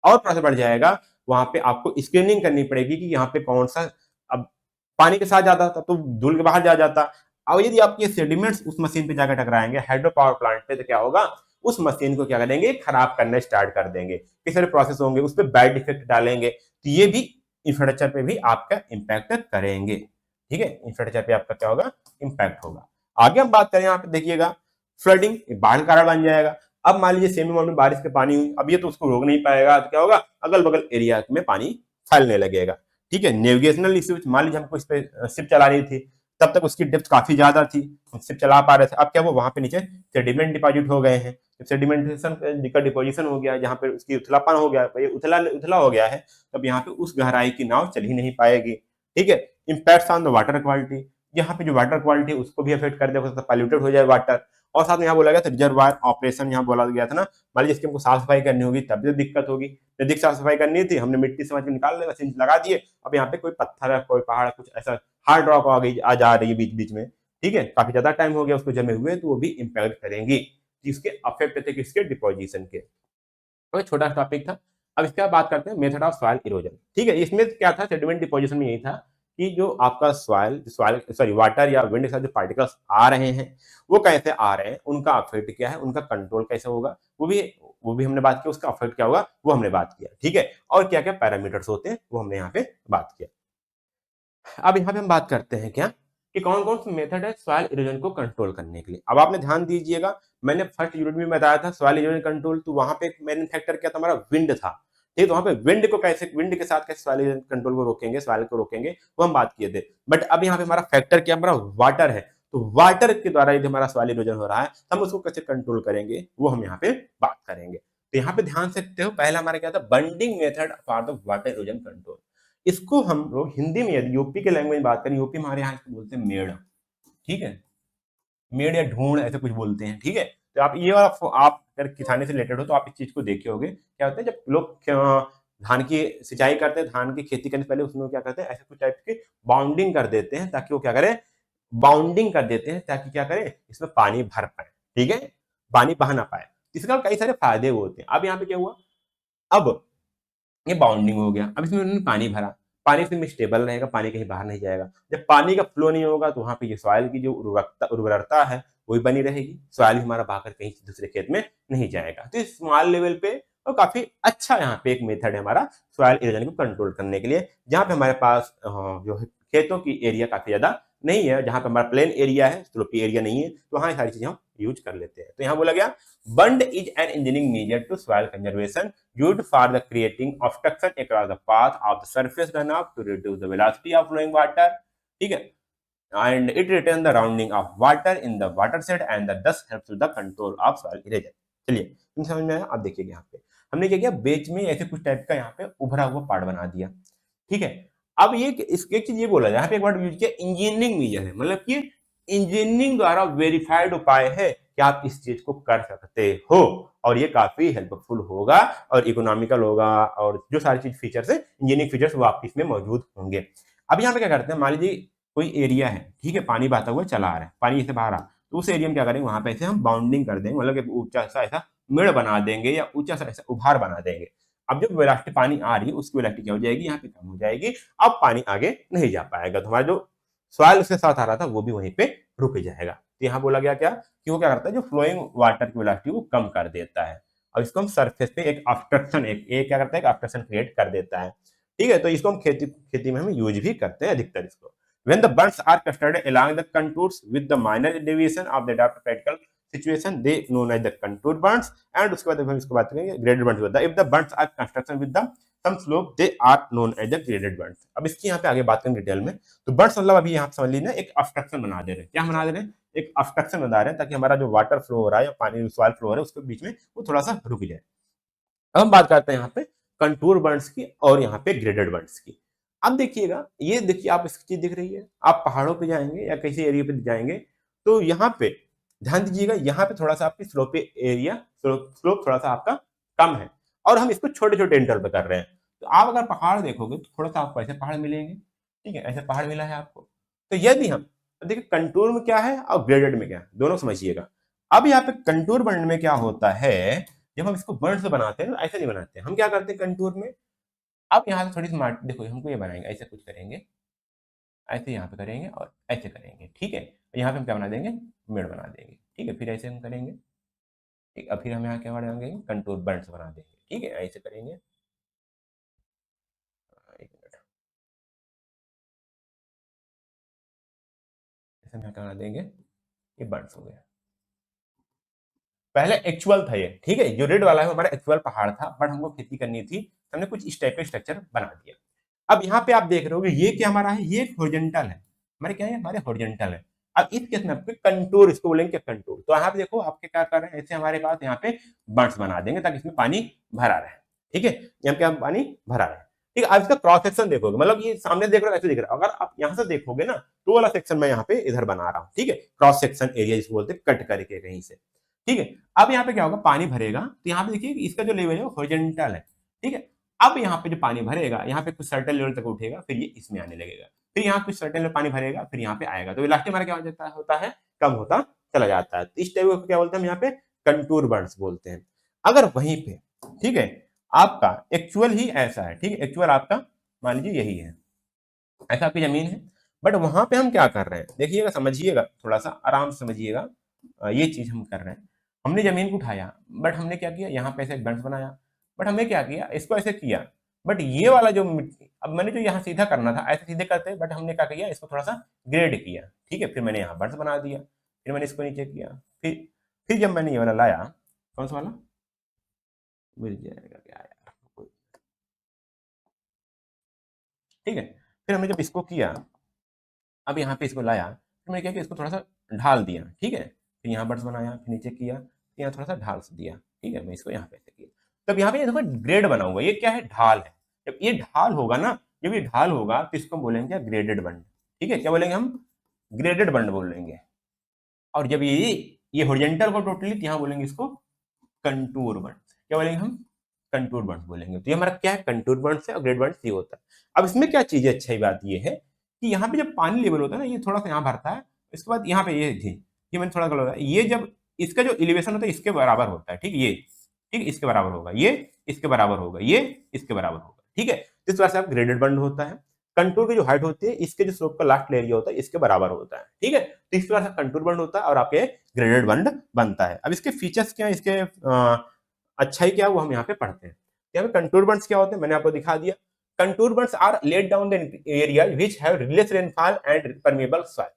और प्रोसेस बढ़ जाएगा, वहां पे आपको स्क्रीनिंग करनी पड़ेगी कि यहाँ पे कौन सा, अब पानी के साथ जाता था तो धुल के बाहर जा जाता, अब यदि आपके सेडिमेंट्स उस मशीन पे जाकर टकराएंगे हाइड्रो पावर प्लांट पे, तो क्या होगा, उस मशीन को क्या करेंगे, खराब करना स्टार्ट कर देंगे, किस सारे प्रोसेस होंगे, उस पर बैड इफेक्ट डालेंगे, तो ये भी इंफ्रास्ट्रक्चर पे भी आपका इंपैक्ट करेंगे, ठीक है, इंफ्रास्ट्रक्चर पे आपका क्या होगा, इंपैक्ट होगा। आगे हम बात करें, यहाँ पे देखिएगा फ्लडिंग, बाढ़ का कारण बन जाएगा। अब मान लीजिए सेमी अमाउंट में बारिश के पानी हुई, अब ये तो उसको रोक नहीं पाएगा, तो क्या होगा, अगल बगल एरिया में पानी फैलने लगेगा, ठीक है। नेविगेशनल इश्यूज, मान लीजिए हमको इस पे शिप चलानी थी, तब तक उसकी डेप्थ काफी ज्यादा थी, हम शिप चला पा रहे थे, अब क्या वो वहां पे नीचे सेडिमेंट डिपॉजिट हो गए हैं, जब सेडिमेंटेशन का डिपोजिशन हो गया, जहाँ पे उसकी उथलापन हो गया, ये उथला हो गया है, तब यहाँ पे उस गहराई की नाव चल ही नहीं पाएगी, ठीक है। Impact on the water quality, यहाँ पे जो वाटर क्वालिटी उसको भी अफेक्ट कर देगा, पॉल्यूटेड हो जाए वाटर। और साथ में यहाँ बोला गया था रिजर्वायर ऑपरेशन, यहाँ बोला गया था ना, मान लीजिए इसकी हमको साफ सफाई करनी होगी तब भी दिक्कत होगी, नदी साफ सफाई करनी थी, हमने मिट्टी समझ के निकाल लिया, सिंच लगा दिए, अब यहाँ पे कोई पत्थर है, कोई पहाड़, कुछ ऐसा हार्ड रॉक आ जा रही है बीच बीच में, ठीक है, काफी ज्यादा टाइम हो गया उसको जमे हुए, तो वो भी इंपैक्ट करेंगी, जिसके अफेक्ट थे किसके, डिपोजिशन के। तो छोटा टॉपिक था। अब इसके बाद बात करते हैं मेथड ऑफ सॉइल इरोजन, ठीक है। इसमें क्या था, सेडिमेंट डिपोजिशन में यही था कि जो आपका वाटर या विंड के साथ जो पार्टिकल्स आ रहे हैं वो कैसे आ रहे हैं, उनका अफेक्ट क्या है, उनका कंट्रोल कैसे होगा, वो भी हमने बात की, उसका अफेक्ट क्या होगा वो हमने बात किया, ठीक है। और क्या क्या पैरामीटर्स होते हैं वो हमने यहाँ पे बात किया। अब यहाँ पे हम बात करते हैं क्या कि कौन कौन से मेथड है सॉइल इरोजन को कंट्रोल करने के लिए। अब आपने ध्यान दीजिएगा, मैंने फर्स्ट यूनिट में बताया था सॉइल इरोजन कंट्रोल, तो वहां पे मेन फैक्टर क्या था, हमारा विंड था, ठीक है। तो वहां पे विंड के साथ कैसे सॉइल इरोजन कंट्रोल को रोकेंगे, सॉइल को रोकेंगे, वो हम बात किए थे। बट अब यहाँ पे हमारा फैक्टर क्या, हमारा वाटर है, तो वाटर के द्वारा यदि हमारा सॉइल इरोजन हो रहा है, हम उसको कैसे कंट्रोल करेंगे वो हम यहाँ पे बात करेंगे। तो यहाँ पे ध्यान सकते हो, पहला हमारा क्या था, bunding method for the water erosion control. इसको हम लोग हिंदी में, यदि यूपी के लैंग्वेज में बात करें, यूपी में हमारे यहाँ इसको बोलते हैं मेड़, ठीक है, मेड़ या ढूंढ ऐसे कुछ बोलते हैं, ठीक है। तो आप ये आप अगर किसानी से रिलेटेड हो तो आप इस चीज को देखे होगे, क्या होता है जब लोग धान की सिंचाई करते हैं, धान की खेती करने से पहले उसमें क्या करते हैं, ऐसे कुछ टाइप की बाउंडिंग कर देते हैं, ताकि वो क्या करे, बाउंडिंग कर देते हैं ताकि क्या करे, इसमें पानी भर पाए, ठीक है, पानी बह ना पाए। इसका कई सारे फायदे होते हैं। अब यहाँ पे क्या हुआ, अब ये बाउंडिंग हो गया, अब इसमें उन्होंने पानी भरा, पानी इसमें स्टेबल रहेगा, पानी कहीं बाहर नहीं जाएगा। जब पानी का फ्लो नहीं होगा तो वहां पे ये सॉइल की जो उर्वरता है वही बनी रहेगी, सॉइल भी हमारा बहाकर कहीं दूसरे खेत में नहीं जाएगा। तो इस स्मॉल लेवल पे और काफी अच्छा यहाँ पे एक मेथड है हमारा सॉइल इरोजन को कंट्रोल करने के लिए, जहाँ पे हमारे पास जो है खेतों की एरिया काफी ज्यादा नहीं है, जहाँ पे हमारा प्लेन एरिया है, स्लोपी एरिया नहीं है, तो वहाँ ये सारी चीजें हम यूज कर लेते हैं। तो यहाँ बोला गया bund is an engineering measure to soil conservation used for the creating obstruction across the path of the surface runoff to reduce the velocity of flowing water, ठीक है, and it retain the rounding of water in the watershed and thus helps to the control of soil erosion। चलिए तुम समझ में आया। अब देखिए यहाँ पे हमने क्या किया, बीच में ऐसे कुछ टाइप का यहाँ पे उभरा हुआ पार्ट बना दिया, ठीक है। अब ये इसके चीज ये बोला यहाँ पे एक वर्ड यूज किया, इंजीनियरिंग मेजर है, मतलब कि इंजीनियरिंग द्वारा वेरीफाइड उपाय है कि आप इस चीज को कर सकते हो, और ये काफी हेल्पफुल होगा और इकोनॉमिकल होगा, और जो सारी चीज फीचर्स है, इंजीनियरिंग फीचर्स वो आपके इसमें मौजूद होंगे। अब यहाँ पे क्या करते हैं, मान लीजिए कोई एरिया है, ठीक है, पानी बहता हुआ चला आ रहा है, पानी इसे बाहर आ, तो उस एरिया में क्या करेंगे, वहां पे ऐसे हम बाउंडिंग कर देंगे, मतलब ऊंचा सा ऐसा मेड़ बना देंगे या ऊंचा सा ऐसा उभार बना देंगे। अब जब वेलोसिटी पानी आ रही है उसकी वेलोसिटी क्या हो जाएगी, यहाँ पे कम हो जाएगी, अब पानी आगे नहीं जा पाएगा, तो हमारा जो सॉइल उसके साथ आ रहा था वो भी वहीं पे रुक जाएगा। तो यहाँ बोला गया क्या कि वो क्या करता है, जो फ्लोइंग वाटर की वेलोसिटी वो कम कर देता है, और इसको हम सरफेस पे एक ऑब्स्ट्रक्शन एक क्या करता है, ऑब्स्ट्रक्शन क्रिएट कर देता है, ठीक है। तो इसको हम खेती में हम यूज भी करते हैं अधिकतर इसको। When the bunds are clustered along the contours with the minor deviation of the adapted practical situation, they known as the contour bunds, and उसके बाद हम इसको बात करेंगे graded bunds होता है। If the bunds are construction with the some slope, they are known as the graded bunds। अब इसकी यहाँ पे आगे बात करेंगे डिटेल में। तो bunds मतलब अभी यहाँ समझ लीजिए एक ऑब्स्ट्रक्शन बना दे रहे हैं, क्या बना दे रहे हैं, एक ऑब्स्ट्रक्शन बना रहे हैं, ताकि हमारा जो वाटर फ्लो हो रहा है या पानी सॉइल फ्लो हो रहा है उसके बीच में वो थोड़ा सा रुक जाए। अब हम बात करते हैं यहाँ पे कंटूर बंड्स की और यहाँ पे ग्रेडेड बंड्स की। अब देखिएगा, ये देखिए आप इसकी चीज दिख रही है, आप पहाड़ों पे जाएंगे या किसी एरिया पे जाएंगे तो यहाँ पे ध्यान दीजिएगा यहाँ पे थोड़ा सा आपकी स्लोप एरिया स्लोप थोड़ा सा आपका कम है और हम इसको छोटे छोटे इंटरवल पे कर रहे हैं। तो आप अगर पहाड़ देखोगे तो थोड़ा सा आपको ऐसे पहाड़ मिलेंगे, ठीक है, ऐसे पहाड़ मिला है आपको। तो यदि हम देखिए कंटूर में क्या है और ग्रेडेड में क्या है, दोनों समझिएगा। अब यहाँ पे कंटूर बनने में क्या होता है, जब हम इसको बर्ड से बनाते हैं तो ऐसे नहीं बनाते, हम क्या करते हैं कंटूर में, अब यहाँ से थोड़ी स्मार्ट देखो, हमको ये बनाएंगे, ऐसे कुछ करेंगे, ऐसे यहाँ पे करेंगे और ऐसे करेंगे, ठीक है। यहाँ पे हम क्या बना देंगे, मेड़ बना देंगे, ठीक है। फिर ऐसे हम करेंगे, ठीक, अब फिर हम यहाँ क्या बना देंगे, कंटूर बर्ड्स बना देंगे, ठीक है, ऐसे करेंगे। एक मिनट, ऐसे हम यहाँ क्या बना देंगे, ये बर्ड्स हो गया। पहले एक्चुअल था ये, ठीक है, जो रेड वाला है हमारा एक्चुअल पहाड़ था, बट हमको खेती करनी थी, हमने कुछ इस टाइप का स्ट्रक्चर बना दिया। अब यहाँ पे आप देख रहे हो ये क्या हमारा है, ये हॉरिजॉन्टल है, हमारे क्या है, हमारे हॉरिजॉन्टल है। अब इस केस में आपके कंटूर, इसको बोलेंगे कंटूर। तो यहाँ पे देखो आपके क्या कर रहे हैं, ऐसे हमारे पास यहाँ पे बर्ड्स बना देंगे ताकि इसमें पानी भरा रहे, ठीक है, यहाँ पे पानी भरा रहे, ठीक है। अब इसका क्रॉस सेक्शन देखोगे, मतलब ये सामने देख रहे हो ऐसे दिख रहा है, अगर आप यहाँ से देखोगे ना तो वाला सेक्शन मैं यहाँ पे इधर बना रहा हूँ, ठीक है, क्रॉस सेक्शन एरिया जिसको बोलते हैं, कट करके कहीं से, ठीक है। अब यहाँ पे क्या होगा, पानी भरेगा, तो यहाँ पे देखिए इसका जो लेवल है वो हॉरिजॉन्टल है, ठीक है। अब यहाँ पे जो पानी भरेगा, यहाँ पे कुछ सर्टेन लेवल तक उठेगा, फिर ये इसमें आने लगेगा, फिर यहाँ कुछ सर्टेन लेवल पानी भरेगा, फिर यहाँ पे आएगा, तो लास्ट में हमारा क्या हो जाता होता है, कम होता चला जाता है। तो इस टाइप को क्या बोलते हैं हम यहाँ पे कंटूर बर्ड्स बोलते हैं। अगर वहीं पे, ठीक है, आपका एक्चुअल ही ऐसा है, ठीक है, एक्चुअल आपका मान लीजिए यही है, ऐसा आपकी जमीन है, बट वहां पे हम क्या कर रहे हैं, देखिएगा, समझिएगा, थोड़ा सा आराम से समझिएगा। ये चीज हम कर रहे हैं, हमने जमीन को उठाया, बट हमने क्या किया, यहाँ पे ऐसे एक बंच बनाया, बट हमने क्या किया, इसको ऐसे किया, बट ये वाला जो मिट्टी, अब मैंने जो यहाँ सीधा करना था, ऐसे सीधे करते, बट हमने क्या किया, इसको थोड़ा सा ग्रेड किया, ठीक है। फिर मैंने यहाँ बंच बना दिया, फिर मैंने इसको नीचे किया, फिर जब मैंने ये वाला लाया, कौन सा वाला मिल जाएगा क्या यार, ठीक है। फिर हमने जब इसको किया, अब यहाँ पे इसको लाया, फिर मैंने क्या किया, इसको थोड़ा सा ढाल दिया, ठीक है, फिर यहाँ बर्ड्स बनाया, फिर नीचे किया, फिर यहाँ थोड़ा सा ढाल दिया, ठीक है, मैं इसको यहाँ पे ऐसे किया। तब यहाँ पे ये देखो ग्रेड बना हुआ, ये क्या है, ढाल है। जब ये ढाल होगा ना, जब ये ढाल होगा तो इसको बोलेंगे ग्रेडेड बंड, ठीक है, क्या बोलेंगे हम, ग्रेडेड बंड बोलेंगे। और जब ये हॉरिजॉन्टल को टोटली, यहाँ बोलेंगे इसको कंटूर बंड, क्या बोलेंगे हम, कंटूर बंड बोलेंगे। तो ये हमारा क्या है, कंटूर बंड से और ग्रेड बंड से होता है। अब इसमें क्या चीज है, अच्छी बात ये है कि यहाँ पे जब पानी लेवल होता है ना, ये थोड़ा सा यहाँ भरता है, इसके बाद यहाँ पे ये थी, ये मैंने थोड़ा गलत, ये जब इसका जो एलिवेशन होता है इसके बराबर होता है, ठीक, ये ठीक इसके बराबर होगा, ये इसके बराबर होगा, ये इसके बराबर होगा, ठीक है। तो इस तरह से आप ग्रेडेड बंड होता है। कंटूर की जो हाइट होती है, इसके जो स्लोप का लास्ट एरिया होता है इसके बराबर होता है, ठीक है। तो इस तरह से कंटूर बंड होता है और आपके ग्रेडेड बंड बनता है। अब इसके फीचर्स क्या है, इसके अच्छाई क्या है, वो हम यहाँ पे पढ़ते हैं। यहाँ पे कंटूर बंड्स क्या होते हैं, मैंने आपको दिखा दिया। Contour bunds are laid down the area which have less rainfall and permeable soil,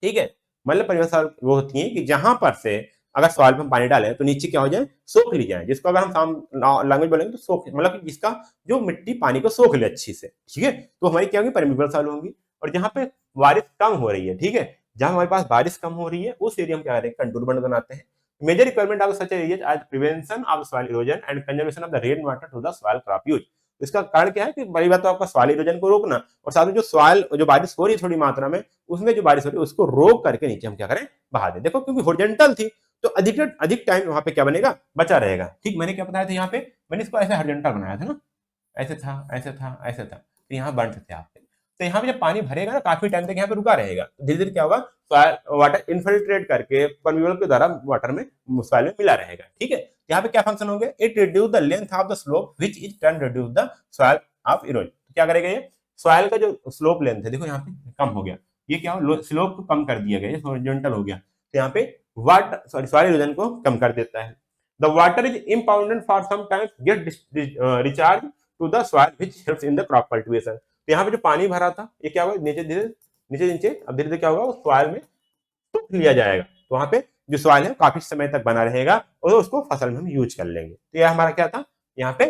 ठीक है, मतलब परमेबल सॉइल वो होती है कि जहां पर से अगर सॉइल पे हम पानी डालें तो नीचे क्या हो जाए, सोख ली जाए, जिसको अगर हम लैंग्वेज बोलेंगे तो सोख, मतलब कि जिसका जो मिट्टी पानी को सोख ले अच्छी से, ठीक है, तो हमारी क्या होगी, परमेबल सॉइल होंगी। और जहां पे बारिश कम हो रही है, ठीक है, जहां हमारे पास बारिश कम हो रही है उस एरिया में क्या करेंगे, कंटूर बंड बनाते हैं। Major requirement of such areas as prevention of soil erosion and conservation of the rain water to the soil crop use। इसका कारण क्या है कि बड़ी बात तो आपका सॉइल इरोजन को रोकना, और साथ में जो सॉइल जो बारिश हो रही है थोड़ी मात्रा में, उसमें जो बारिश हो रही है उसको रोक करके नीचे हम क्या करें, बहा दें। देखो क्योंकि हॉरिजॉन्टल थी तो अधिक टाइम वहां पे क्या बनेगा, बचा रहेगा, ठीक। मैंने क्या बताया था, यहाँ पे मैंने इसको ऐसे हॉरिजॉन्टल बनाया था ना, ऐसे था, ऐसे था, ऐसे था, तो यहाँ बर्ड्स थे आपके। तो यहाँ पे जब पानी भरेगा ना, काफी टाइम तक यहाँ पे रुका रहेगा, धीरे धीरे क्या होगा, वाटर इन्फिल्ट्रेट करके परमेबल के द्वारा वाटर में सॉइल में मिला रहेगा, ठीक है। यहाँ पे क्या फंक्शन होंगे, it reduce the length of the slope which is can reduce the soil of erosion. तो क्या करेगा, ये सॉइल का जो स्लोप लेंथ है, देखो यहाँ पे कम हो गया, ये क्या हो, स्लोप को कम कर दिया गया, ये हॉरिजॉन्टल हो गया, तो यहाँ पे वाटर सॉइल इरोजन को कम कर देता है। The water is impounded for some time get recharge to the soil which helps in the crop cultivation. तो यहाँ पे जो पानी भरा था ये क्या होगा, नीचे नीचे अब धीरे धीरे क्या होगा, उस सॉइल में सूख लिया जाएगा, तो वहां पे जो सॉइल है काफी समय तक बना रहेगा और उसको फसल में हम यूज कर लेंगे। तो यह हमारा क्या था, यहाँ पे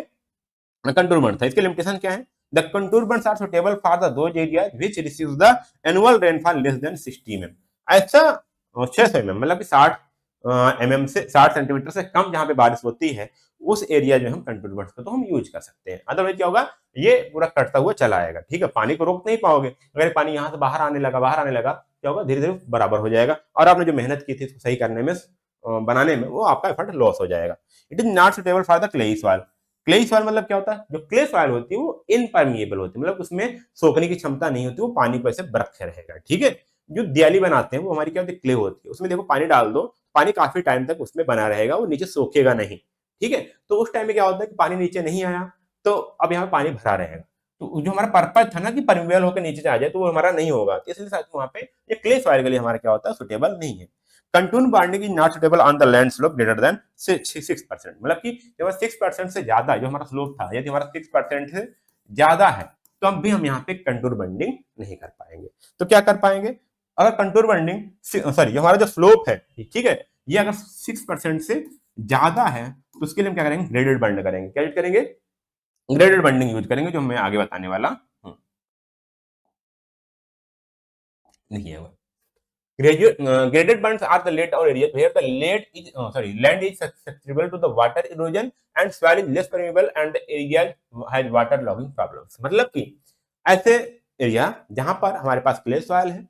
कंटूर बंड था। इसके लिमिटेशन क्या है, the contour bunds are suitable for the those areas which receives the annual rainfall less than 60 mm। ऐसा 600 mm मतलब कि 60 mm से 60 सेंटीमीटर से कम जहां पे बारिश होती है उस एरिया में हम कंटूर बंड्स को तो हम यूज कर सकते हैं। अदरवाइज क्या होगा, ये पूरा कटता हुआ चला आएगा, ठीक है, पानी को रोक नहीं पाओगे। अगर पानी यहाँ से बाहर आने लगा क्या होगा, धीरे धीरे बराबर हो जाएगा और आपने जो मेहनत की थी इसको सही करने में, बनाने में, वो आपका एफर्ट लॉस हो जाएगा। It is not suitable for the clayey soil. Clayey soil मतलब क्या होता है, जो क्ले सॉइल होती है वो इनपरमिएबल होती है, मतलब उसमें सोखने की क्षमता नहीं होती, वो पानी को ऐसे बरखे रहेगा, ठीक है। जो दियाली बनाते हैं वो हमारी क्या होती है, क्ले होती है, उसमें देखो पानी डाल दो, पानी काफी टाइम तक उसमें बना रहेगा, वो नीचे सोखेगा नहीं, ठीक है। तो उस टाइम में क्या होता है कि पानी नीचे नहीं आया, तो अब यहाँ पानी भरा रहेगा, तो जो हमारा पर्पज था ना कि परमिएबल होकर नीचे आ जाए, तो वो हमारा नहीं होगा, तो इसलिए शायद वहां पे ये क्ले सॉइल के लिए हमारा क्या होता है, सुटेबल नहीं है। Contour bonding is not suitable on the land slope greater than 6%, मतलब कि जब 6% से ज्यादा जो हमारा स्लोप था, यदि हमारा 6% से ज्यादा है, तो अब भी हम यहाँ पे कंटूर बॉन्डिंग नहीं कर पाएंगे। तो क्या कर पाएंगे, अगर कंटूर बॉन्डिंग, सॉरी, हमारा जो स्लोप है, ठीक है, ये अगर 6% से ज्यादा है, तो उसके लिए हम क्या करेंगे, ग्रेडेड बॉन्ड करेंगे। क्या करेंगे, ग्रेडेड बॉन्डिंग यूज करेंगे, जो मैं आगे बताने वाला हूं। देखिए, graded bands are the laid down areas where the land is susceptible to the water erosion and soil is less permeable and the area has water logging problems। मतलब कि ऐसे एरिया जहां पर हमारे पास क्ले सॉइल है,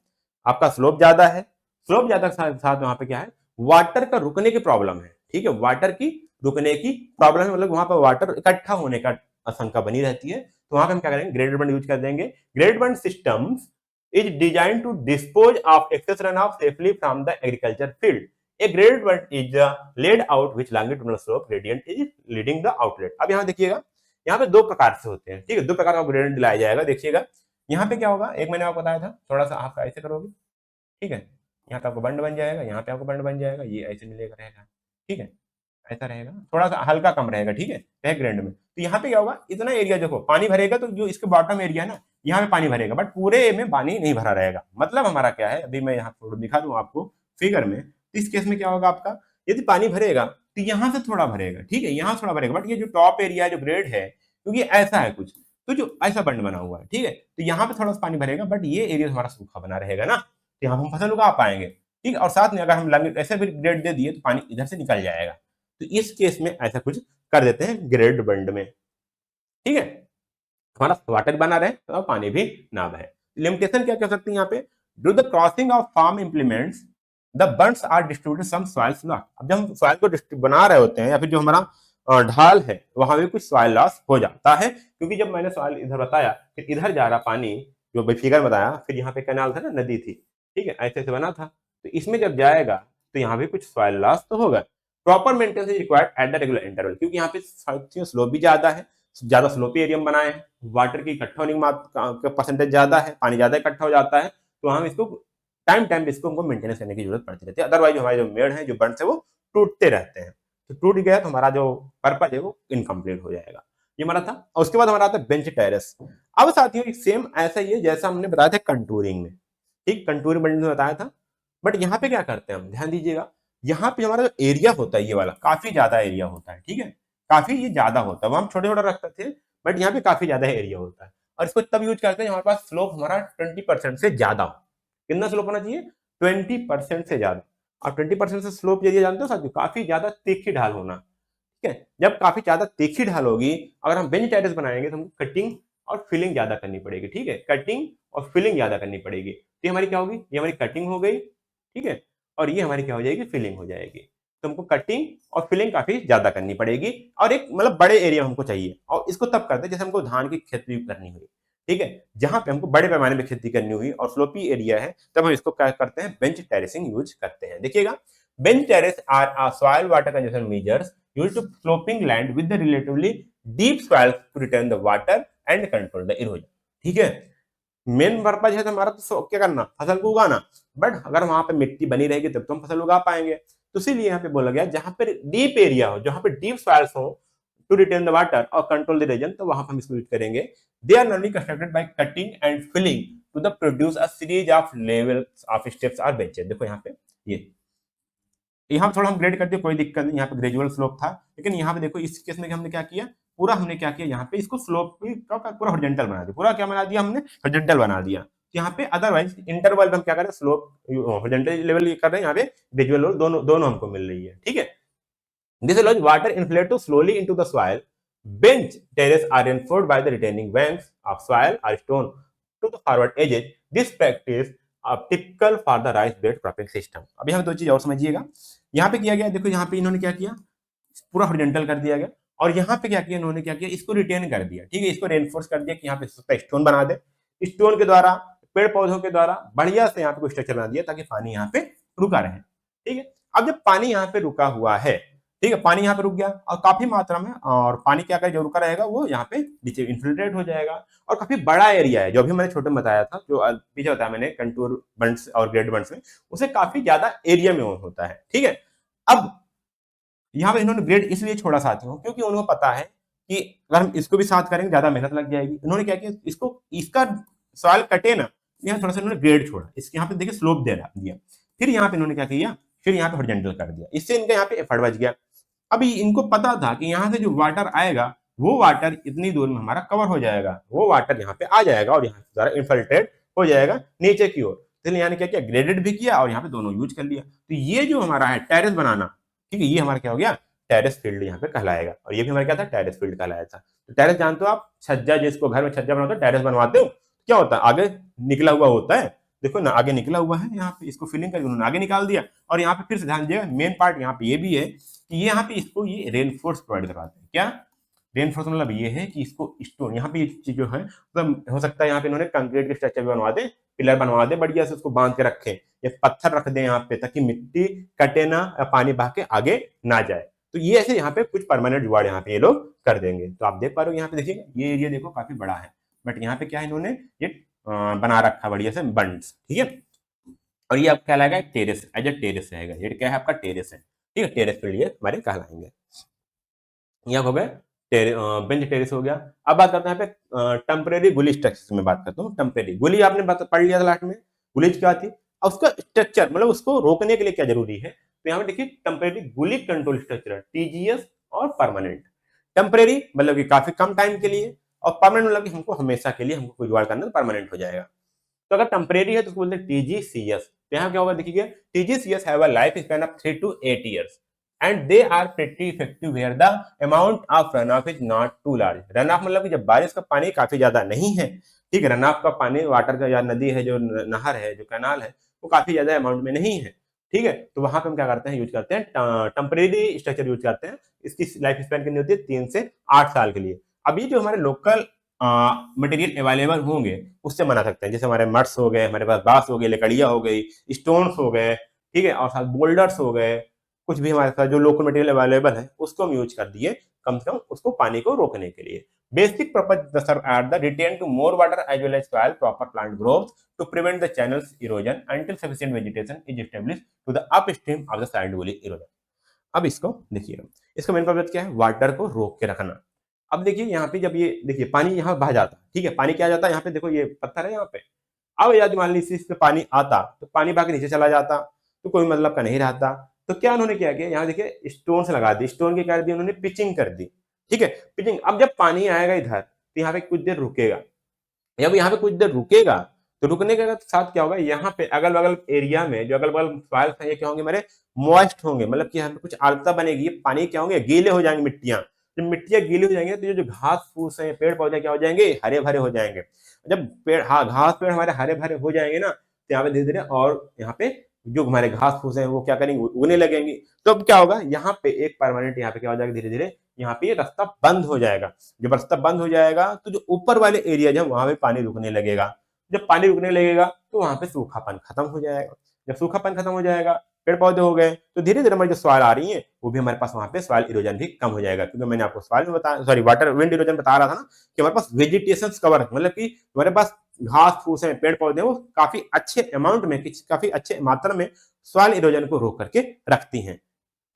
आपका slope ज्यादा है, स्लोप ज्यादा के साथ वहां पे क्या है, वाटर का रुकने की प्रॉब्लम है, ठीक है, वाटर की रुकने की प्रॉब्लम है, मतलब वहां पर वाटर इकट्ठा होने का आशंका बनी रहती है, तो वहां पे हम क्या करेंगे, ग्रेडेड बंड यूज कर देंगे। Graded bund systems is designed to dispose of excess runoff safely from the agriculture field. A graded band is laid out which longitudinal slope gradient is leading the outlet। अब यहाँ देखिएगा, यहाँ पे दो प्रकार से होते हैं, ठीक है, दो प्रकार का ग्रेडियंट दिलाया जाएगा। देखिएगा यहाँ पे क्या होगा, एक मैंने आपको बताया था, थोड़ा सा आप ऐसे करोगे, ठीक है, यहाँ पे आपको बंड बन जाएगा, यहाँ पे आपको बंड बन जाएगा, ये ऐसे मिलेगा रहेगा, ठीक है, ऐसा रहेगा, थोड़ा सा हल्का कम रहेगा, ठीक है, ग्रेड में। तो यहाँ पे क्या होगा, इतना एरिया देखो पानी भरेगा, तो जो इसके बॉटम एरिया है ना, यहाँ पे पानी भरेगा, बट पूरे में पानी नहीं भरा रहेगा। मतलब हमारा क्या है, अभी मैं यहाँ फोटो दिखा दूं आपको फिगर में, तो इस केस में क्या होगा आपका, यदि पानी भरेगा तो यहाँ से थोड़ा भरेगा, ठीक है, यहाँ थोड़ा भरेगा, बट ये जो टॉप एरिया है, जो ग्रेड है, क्योंकि ऐसा है कुछ, तो जो ऐसा बंड बना हुआ है, ठीक है, तो यहाँ पे थोड़ा सा पानी भरेगा, बट ये एरिया हमारा सूखा बना रहेगा ना, तो यहाँ हम फसल उगा पाएंगे, ठीक है। और साथ में अगर हम ऐसे भी ग्रेड दे दिए तो पानी इधर से निकल जाएगा, तो इस केस में ऐसा कुछ कर देते हैं ग्रेड बंड में, ठीक है, हमारा वाटर बना रहे तो पानी भी ना बहे। लिमिटेशन क्या कह सकते हैं यहाँ पे, do the crossing of farm implements the bunds are distributed some soil loss. अब जब हम सॉइल को बना रहे होते हैं, या फिर जो हमारा ढाल है, वहां भी कुछ सॉइल लॉस हो जाता है, क्योंकि जब मैंने सॉइल इधर बताया, फिर इधर जा रहा पानी, जो फिगर बताया, फिर यहाँ पे कैनाल था ना, नदी थी, ठीक है, ऐसे से बना था, तो इसमें जब जाएगा तो यहाँ भी कुछ सॉइल लॉस तो होगा। Proper maintenance is required at the regular interval, क्योंकि यहाँ पे स्लोप भी ज्यादा है, ज्यादा स्लोपी एरिया बनाए हैं, वाटर की इकट्ठा होने का परसेंटेज ज्यादा है, पानी ज्यादा इकट्ठा हो जाता है, तो हम इसको टाइम पे इसको हमको मेंटेनेंस करने की जरूरत पड़ती रहती है। अदरवाइज हमारे जो मेड़ हैं, जो बंड है, वो टूटते रहते हैं, तो टूट गया तो हमारा जो पर्पज है वो इनकम्प्लीट हो जाएगा। ये हमारा था। और उसके बाद हमारा आता है बेंच टेरेस। अब साथियों सेम ऐसा ही है जैसा हमने बताया था कंटूरिंग में, ठीक, कंटूरिंग बंड में बताया था, बट यहाँ पे क्या करते हैं हम, ध्यान दीजिएगा, यहाँ पे हमारा जो एरिया होता है, ये वाला काफी ज्यादा एरिया होता है, ठीक है, काफी ये ज्यादा होता है, वो हम छोटे छोटे रखते थे, बट यहाँ पे काफी ज्यादा एरिया होता है, और इसको तब यूज करते हैं हमारे पास स्लोप हमारा 20% से ज्यादा हो। कितना स्लोप होना चाहिए, 20% से ज्यादा। और 20% से स्लोप यदि जानते हो साथियों, काफी ज्यादा तीखी ढाल होना, ठीक है। जब काफी ज्यादा तीखी ढाल होगी, अगर हम बेंच टेरेस बनाएंगे तो हमको कटिंग और फिलिंग ज्यादा करनी पड़ेगी, ठीक है, कटिंग और फिलिंग ज्यादा करनी पड़ेगी। तो हमारी क्या होगी, ये हमारी कटिंग हो गई, ठीक है, और ये हमारी क्या हो जाएगी, फिलिंग हो जाएगी। तो हमको कटिंग और फिलिंग काफी ज्यादा करनी पड़ेगी, और एक मतलब बड़े एरिया हमको चाहिए। और इसको तब करते हैं जैसे हमको धान की खेती करनी हुई, ठीक है, जहां पे हमको बड़े पैमाने में खेती करनी हुई और स्लोपी एरिया है, तब हम इसको क्या करते हैं, बेंच टेरेसिंग यूज करते हैं। देखिएगा, bench terrace are soil water conservation measures used to sloping land with the relatively deep soil to retain the water and control the erosion, ठीक है। मेन पर्पज है तो हमारा तो क्या करना, फसल को उगाना, बट अगर वहां पे मिट्टी बनी रहेगी तब तो हम फसल उगा पाएंगे। तो इसीलिए यहाँ पे बोला गया जहां पे डीप एरिया हो, जहां पे डीप सॉइल्स हो, टू रिटेन द वाटर और कंट्रोल द रीजन, तो वहां पर हम इसको यूज करेंगे। They are normally constructed by cutting and filling to the produce a series of levels of steps और बेंचेस। देखो यहाँ पे यहाँ थोड़ा हम ग्रेड करते हैं, कोई दिक्कत नहीं, यहाँ पे ग्रेजुअल स्लोप था, लेकिन यहाँ पे देखो इस केस में हमने क्या किया, पूरा हमने क्या किया, यहाँ पे इसको स्लोप पूरा हॉरिजॉन्टल बना दिया, पूरा क्या बना दिया हमने, हॉरिजॉन्टल बना दिया। यहाँ पे अदरवाइज इंटरवल में हम क्या करें, स्लोप हॉरिजॉन्टल लेवल कर रहे हैं, यहाँ पे ग्रेजुअल लेवल दोनों हमको मिल रही है, ठीक है। This allows water infiltrate slowly into the soil. Bench terrace are reinforced by the retaining banks of soil or stone to the forward edges. This practice typical for the rice bed cropping system. अब यहाँ दो चीज और समझिएगा। यहाँ पे किया गया, देखो यहाँ पे इन्होंने क्या किया, पूरा हॉरिजॉन्टल कर दिया गया, और यहाँ पे क्या किया इन्होंने, क्या किया, इसको रिटेन कर दिया, ठीक है, इसको रेनफोर्स कर दिया कि यहाँ पे स्टोन बना दे, स्टोन के द्वारा, पेड़ पौधों के द्वारा बढ़िया से यहाँ पे कोई स्ट्रक्चर बना दिया ताकि पानी यहाँ पे रुका रहे, ठीक है। अब जब पानी यहाँ पे रुका हुआ है, ठीक है, पानी यहाँ पे रुक गया और काफी मात्रा में, और पानी क्या कर, जो रुका रहेगा वो यहाँ पे नीचे इन्फिल्ट्रेट हो जाएगा, और काफी बड़ा एरिया है, जो अभी मैंने छोटे में बताया था, जो पीछे बताया मैंने कंटूर बंड्स और ग्रेड बंड्स में, उसे काफी ज्यादा एरिया में होता है, ठीक है। अब यहाँ पे इन्होंने ग्रेड इसलिए छोड़ा साथियों, क्योंकि उन्हें पता है कि अगर हम इसको भी साथ करेंगे ज्यादा मेहनत लग जाएगी। इन्होंने क्या किया, इसको, इसका सॉइल कटे ना, यहाँ थोड़ा सा इन्होंने ग्रेड छोड़ा, इसके यहाँ पे देखिए स्लोप दे दिया, फिर यहाँ पे इन्होंने क्या किया, फिर यहाँ पे हॉरिजॉन्टल कर दिया, इससे इनका यहाँ पे एफर्ट बच गया। अभी इनको पता था कि यहाँ से जो वाटर आएगा वो वाटर इतनी दूर में हमारा कवर हो जाएगा, वो वाटर यहाँ पे आ जाएगा और यहाँ से इन्फिल्ट्रेट हो जाएगा नीचे की ओर, इसलिए यहाँ ने क्या किया, ग्रेडेड भी किया और यहाँ पे दोनों यूज कर लिया। तो ये जो हमारा है टेरेस बनाना, ठीक है, ये हमारा क्या हो गया, टेरेस फील्ड यहाँ पे कहलाएगा, और ये भी हमारा क्या था, टेरेस फील्ड कहलाया था। तो टेरेस जानते हो आप, छज्जा, जिसको घर में छज्जा बनाते हो, टेरेस बनवाते हो, क्या होता है, आगे निकला हुआ होता है, देखो ना आगे निकला हुआ है, यहाँ पे इसको फिलिंग करके उन्होंने आगे निकाल दिया, और यहाँ पे फिर से ध्यान दीजिएगा, मेन पार्ट यहाँ पे ये भी है कि ये यहाँ पे इसको ये रेनफोर्स प्रोवाइड करवाते हैं। क्या रेनफोर्स मतलब ये है कि इसको स्टोन, यहाँ पे ये चीज जो है, मतलब हो सकता है यहाँ पे इन्होंने कंक्रीट के स्ट्रक्चर भी बनवा दे, पिलर बनवा दे बढ़िया से, उसको बांध के रखें, या पत्थर रख दे यहाँ पे, ताकि मिट्टी कटे ना, पानी बहा के आगे ना जाए। तो ये ऐसे यहाँ पे कुछ परमानेंट जुगाड़ यहाँ पे ये लोग कर देंगे। तो आप देख पा रहे हो यहाँ पे, देखिए ये एरिया देखो काफी बड़ा है, बट यहाँ पे क्या है, इन्होंने ये बना रखा बढ़िया से बंड्स, ठीक है, और ये आपका कहलाएगा टेरेस, एज ए टेरेस रहेगा, ये क्या है आपका टेरेस है, ठीक है, टेरेस फील्ड ये हमारे कहलाएंगे। यहाँ हो गए बेंच टेरेस हो गया। अब बात करते हैं यहाँ पे टेम्परेरी गुली स्ट्रक्चर में बात करता हूँ। टेम्परेरी गुली आपने पढ़ लिया था लास्ट में, गुलीज क्या थी, अब उसका स्ट्रक्चर मतलब उसको रोकने के लिए क्या जरूरी है, तो यहाँ पे देखिए टेम्परेरी गुली कंट्रोल स्ट्रक्चर, टीजीएस और परमानेंट। टेम्परेरी मतलब कि काफी कम टाइम के लिए, और परमानेंट मतलब कि हमको हमेशा के लिए हमको कोई जुगाड़ करना, तो परमानेंट हो जाएगा। तो अगर टेम्परेरी है तो उसको बोलते हैं टीजीसीएस। तो यहाँ क्या होगा देखिए, TGCS have a life span of 3 to 8 years and they are pretty effective where the amount of runoff is not too large। Runoff मतलब कि जब बारिश का पानी काफी ज्यादा नहीं है, ठीक है, रनऑफ का पानी वाटर का, या नदी है, जो नहर है, जो कैनाल है, वो काफी ज्यादा अमाउंट में नहीं है, ठीक है, तो वहां पे हम क्या करते हैं, यूज करते हैं टेम्परेरी स्ट्रक्चर यूज करते हैं। इसकी लाइफ स्पैन कितनी होती है, 3 से 8 साल के लिए। अब ये जो हमारे लोकल मटेरियल अवेलेबल होंगे उससे बना सकते हैं, जैसे हमारे मट्स हो गए, हमारे पास बांस हो गए, लकड़ियां हो गई, स्टोन्स हो गए, ठीक है, और साथ बोल्डर्स हो गए, कुछ भी हमारे पास जो लोकल मटेरियल अवेलेबल है उसको हम यूज कर दिए, कम से कम उसको पानी को रोकने के लिए। Basic purpose serve at the retain to more water as well as soil proper plant growth to prevent the channels erosion until sufficient vegetation is established to the upstream of the side valley erosion. अब इसको देखिए, इसका main purpose क्या है, water को रोक के रखना। अब देखिए यहाँ पे जब ये देखिए पानी यहाँ बह जाता, ठीक है, पानी क्या जाता है, यहाँ पे देखो ये पत्थर है यहाँ पे, अब यदि मान लीजिए इस पे पानी आता तो पानी बह के नीचे चला जाता, तो कोई मतलब का नहीं रहता। तो क्या उन्होंने क्या किया, यहाँ देखिए स्टोन से लगा दी, स्टोन की कर दी उन्होंने पिचिंग कर दी, ठीक है, पिचिंग। अब जब पानी आएगा इधर तो यहाँ पे कुछ देर रुकेगा, जब यहाँ पे कुछ देर रुकेगा तो रुकने के साथ क्या होगा, यहाँ पे अगल बगल एरिया में जो अगल बगल सॉइल है ये क्या होंगे, हमारे मॉइस्ट होंगे, मतलब कि यहाँ पे कुछ आर्द्रता बनेगी, पानी क्या होंगे, गीले हो जाएंगे मिट्टियां। जब मिट्टियां गीली हो जाएंगे तो जो घास फूस है, पेड़ पौधे क्या हो जाएंगे, हरे भरे हो जाएंगे। जब पेड़, हाँ, घास पेड़ हमारे हरे भरे हो जाएंगे ना, तो यहाँ पे धीरे धीरे और यहाँ पे जो हमारे घास फूस है वो क्या करेंगे, उगने लगेंगे। तो अब क्या होगा, यहाँ पे एक परमानेंट यहाँ पे क्या हो जाएगा, धीरे धीरे यहाँ पे रास्ता बंद हो जाएगा। जब रास्ता बंद हो जाएगा तो जो ऊपर वाले एरिया जो वहां पे पानी रुकने लगेगा, जब पानी रुकने लगेगा तो वहां पे सूखापन खत्म हो जाएगा। जब सूखापन खत्म हो जाएगा, पेड़ पौधे हो गए, तो धीरे धीरे हमारी जो सॉइल आ रही है वो भी हमारे पास वहां पे सॉइल इरोजन भी कम हो जाएगा। क्योंकि मैंने आपको सॉइल में बताया, सॉरी वाटर विंड इरोजन बता रहा था ना, कि हमारे पास वेजिटेशन कवर, मतलब कि हमारे पास घास फूस है, पेड़ पौधे, वो काफी अच्छे अमाउंट में, काफी अच्छे मात्रा में सॉइल इरोजन को रोक करके रखती हैं।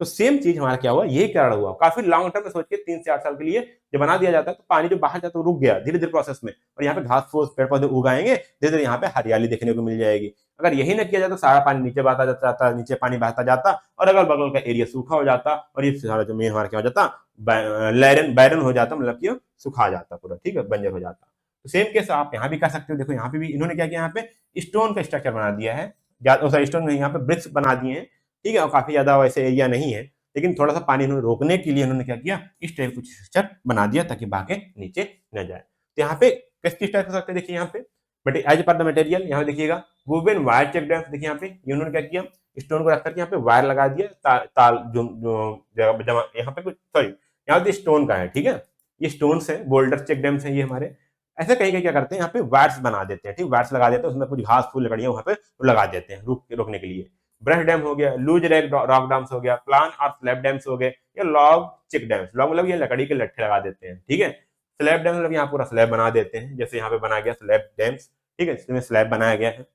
तो सेम चीज हमारा क्या हुआ, यही कारण हुआ, काफी लॉन्ग टर्म में सोच के 3 से 8 साल के लिए जब बना दिया जाता है तो पानी जो बाहर जाता है वो रुक गया धीरे धीरे प्रोसेस में, और यहाँ पे घास फूस पेड़ पौधे उगाएंगे, धीरे धीरे यहाँ पे हरियाली देखने को मिल जाएगी। अगर यही न किया जाता, सारा पानी नीचे बहता जाता, नीचे पानी बहता जाता और अगल बगल का एरिया सूखा हो जाता, और ये सारा जमीन हमारा क्या हो जाता, बैरन हो जाता, मतलब कि सुखा जाता पूरा, ठीक है, बंजर हो जाता। तो सेम केस आप यहाँ भी कर सकते हो। देखो यहाँ पे भी इन्होंने क्या किया, यहाँ पे स्टोन का स्ट्रक्चर बना दिया है, स्टोन यहाँ पे ब्रिक्स बना दिए हैं, ठीक है, और काफी ज्यादा वैसे एरिया नहीं है, लेकिन थोड़ा सा पानी इन्होंने रोकने के लिए इन्होंने क्या किया, इस टाइप कुछ स्ट्रक्चर बना दिया ताकि बह के नीचे न जाए। तो यहाँ पे किस चीज टाइप हो सकते हैं, देखिए यहाँ पे but as per the material यहाँ देखिएगा वुवन वायर चेक डैम्स, देखिए यहाँ पे इन्होंने क्या किया, स्टोन को रख करके यहाँ पे वायर लगा दिया, ताल जो जमा यहाँ पे कुछ सॉरी यहाँ पे स्टोन का है, ठीक है, ये स्टोन है, बोल्डर चेक डैम्स है ये हमारे। ऐसे कहीं कहीं क्या करते हैं यहाँ पे वायर्स बना देते हैं, ठीक, वायर्स लगा देते हैं, उसमें कुछ घास फूल लकड़ियां वहाँ पे लगा देते हैं रोकने के लिए। ब्रश डैम हो गया, लूज रॉक डैम्स हो गया, प्लान और स्लैब डैम्स हो गए, या लॉग चेक डैम्स, लॉग मतलब ये लकड़ी के लट्ठे लगा देते हैं, ठीक है। स्लैब डैम मतलब यहाँ पूरा स्लैब बना देते हैं, जैसे यहाँ पे बना गया स्लैब डैम्स, ठीक है, इसमें स्लैब बनाया गया है।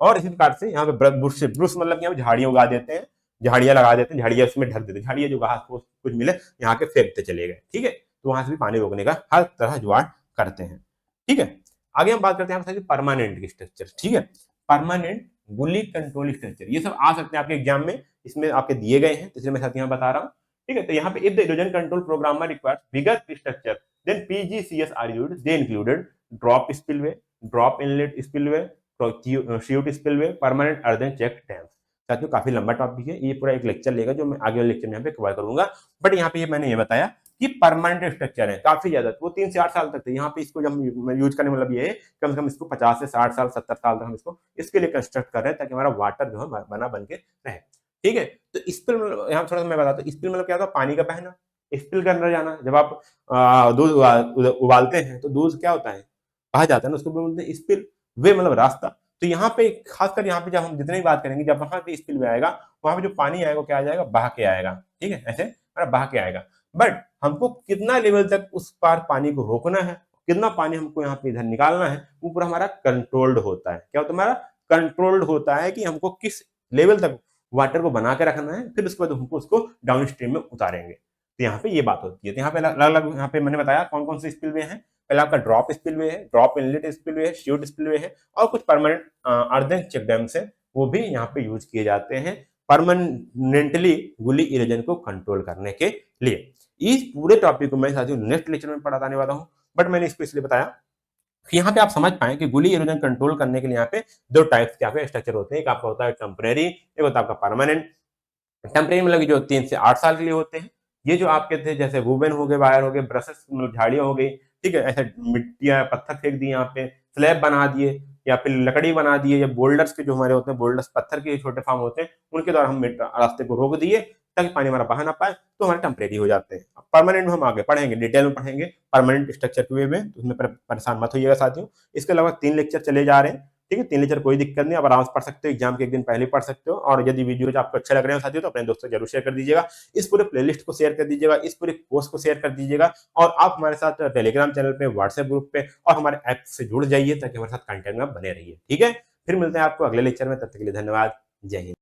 और इसी प्रकार से यहाँ पे ब्रुश मतलब यहाँ पे झाड़ियां उगा देते हैं, झाड़ियां लगा देते हैं, झाड़ियां उसमें ढक देते हैं, झाड़ियां जो घास फूस कुछ मिले यहाँ के फेंकते चले गए, ठीक है। तो वहां से भी पानी रोकने का हर तरह जुगाड़ करते हैं, ठीक है। आगे हम बात करते हैं परमानेंट स्ट्रक्चर, ठीक है, परमानेंट गुली कंट्रोल स्ट्रक्चर, ये सब आ सकते हैं आपके एग्जाम में, इसमें आपके दिए गए हैं, इसलिए मैं साथ यहाँ बता रहा हूँ, ठीक है। तो यहाँ पे if the erosion control programmer requires bigger structure then PGCS are used, they included drop spillway, drop inlet spillway, chute spillway, permanent earthen check dams. साथियों काफी लंबा टॉपिक है, ये पूरा एक लेक्चर लेगा जो मैं आगे वाले लेक्चर में यहाँ पे कवर करूंगा, बट यहाँ पे मैंने ये बताया कि परमानेंट स्ट्रक्चर है, काफी ज्यादा, वो 3 से 8 साल तक थे। यहाँ पे इसको जब यूज करने मतलब ये है कम से कम इसको 50 से 60 साल 70 साल तक हम इसको इसके लिए कंस्ट्रक्ट कर रहे हैं, ताकि हमारा वाटर जो है बना बन के रहे, ठीक है। तो स्पिल मतलब यहाँ थोड़ा सा मैं बताता हूँ, स्पिल मतलब क्या होता है, पानी का बहना, स्पिल के अंदर जाना। जब आप दूध उबालते हैं तो दूध क्या होता है, बह जाता है ना, उसको बोलते हैं स्पिल वे, मतलब रास्ता। तो यहाँ पे खासकर यहाँ पे जब हम जितनी बात करेंगे, जब वहां पे स्पिल वे आएगा, वहां पे जो पानी आएगा क्या आ जाएगा, बह के आएगा, ठीक है, ऐसे बह के आएगा। बट हमको कितना लेवल तक उस पार पानी को रोकना है, कितना पानी हमको यहाँ पे इधर निकालना है, वो पूरा हमारा कंट्रोल्ड होता है। क्या होता है, हमारा कंट्रोल्ड होता है कि हमको किस लेवल तक वाटर को बना के रखना है, फिर उसके बाद हमको उसको डाउन स्ट्रीम में उतारेंगे। तो यहाँ पे ये बात होती है। तो यहाँ पे अलग अलग यहाँ पे मैंने बताया कौन कौन से स्पिलवे हैं। पहले आपका ड्रॉप स्पिलवे है, ड्रॉप इनलेट स्पिलवे है, श्यूट स्पिलवे है, और कुछ परमानेंट अर्दन चेक डैम्स है, वो भी यहाँ पे यूज किए जाते हैं परमानेंटली गुली इरोजन को कंट्रोल करने के लिए। इस पूरे टॉपिक को मैं साथियों नेक्स्ट लेक्चर में पढ़ाने वाला हूँ, बट मैंने इसको इसलिए बताया कि यहाँ पे आप समझ पाए कि गुली इरोजन कंट्रोल करने के लिए यहाँ पे 2 टाइप्स के आपके स्ट्रक्चर होते हैं। एक आपका होता है टेम्परेरी, एक होता है आपका परमानेंट। टेम्परेरी मतलब जो 3 से 8 साल के लिए होते हैं। ये जो आपके थे जैसे वुवन हो गए, वायर हो गए, ब्रशेस मतलब झाड़ियां हो गई, ठीक है, ऐसे मिट्टियां पत्थर फेंक दिए, यहाँ पे स्लैब बना दिए, या फिर लकड़ी बना दिए, या बोल्डर्स के जो हमारे होते हैं, बोल्डर्स पत्थर के छोटे फार्म होते हैं, उनके द्वारा हम रास्ते को रोक दिए ताकि पानी हमारा बहा ना पाए, तो हमारे टेम्परेरी हो जाते हैं। परमानेंट हम आगे पढ़ेंगे, डिटेल में पढ़ेंगे परमानेंट स्ट्रक्चर के वे में, तो उसमें परेशान मत होइएगा साथियों। इसके अलावा 3 लेक्चर चले जा रहे हैं, ठीक है, 3 लेक्चर कोई दिक्कत नहीं, आप आराम से पढ़ सकते हो, एग्जाम के एक दिन पहले पढ़ सकते हो। और यदि वीडियो आपको अच्छे लग रहे हैं साथियों तो अपने दोस्तों जरूर शेयर कर दीजिएगा, इस पूरे प्लेलिस्ट को शेयर कर दीजिएगा, इस पूरे कोर्स को शेयर कर दीजिएगा, और आप हमारे साथ टेलीग्राम चैनल पे, व्हाट्सएप ग्रुप पे और हमारे ऐप से जुड़ जाइए ताकि हमारे साथ कंटेंट में बने रहिए, ठीक है। फिर मिलते हैं आपको अगले लेक्चर में, तब तक के लिए धन्यवाद, जय हिंद।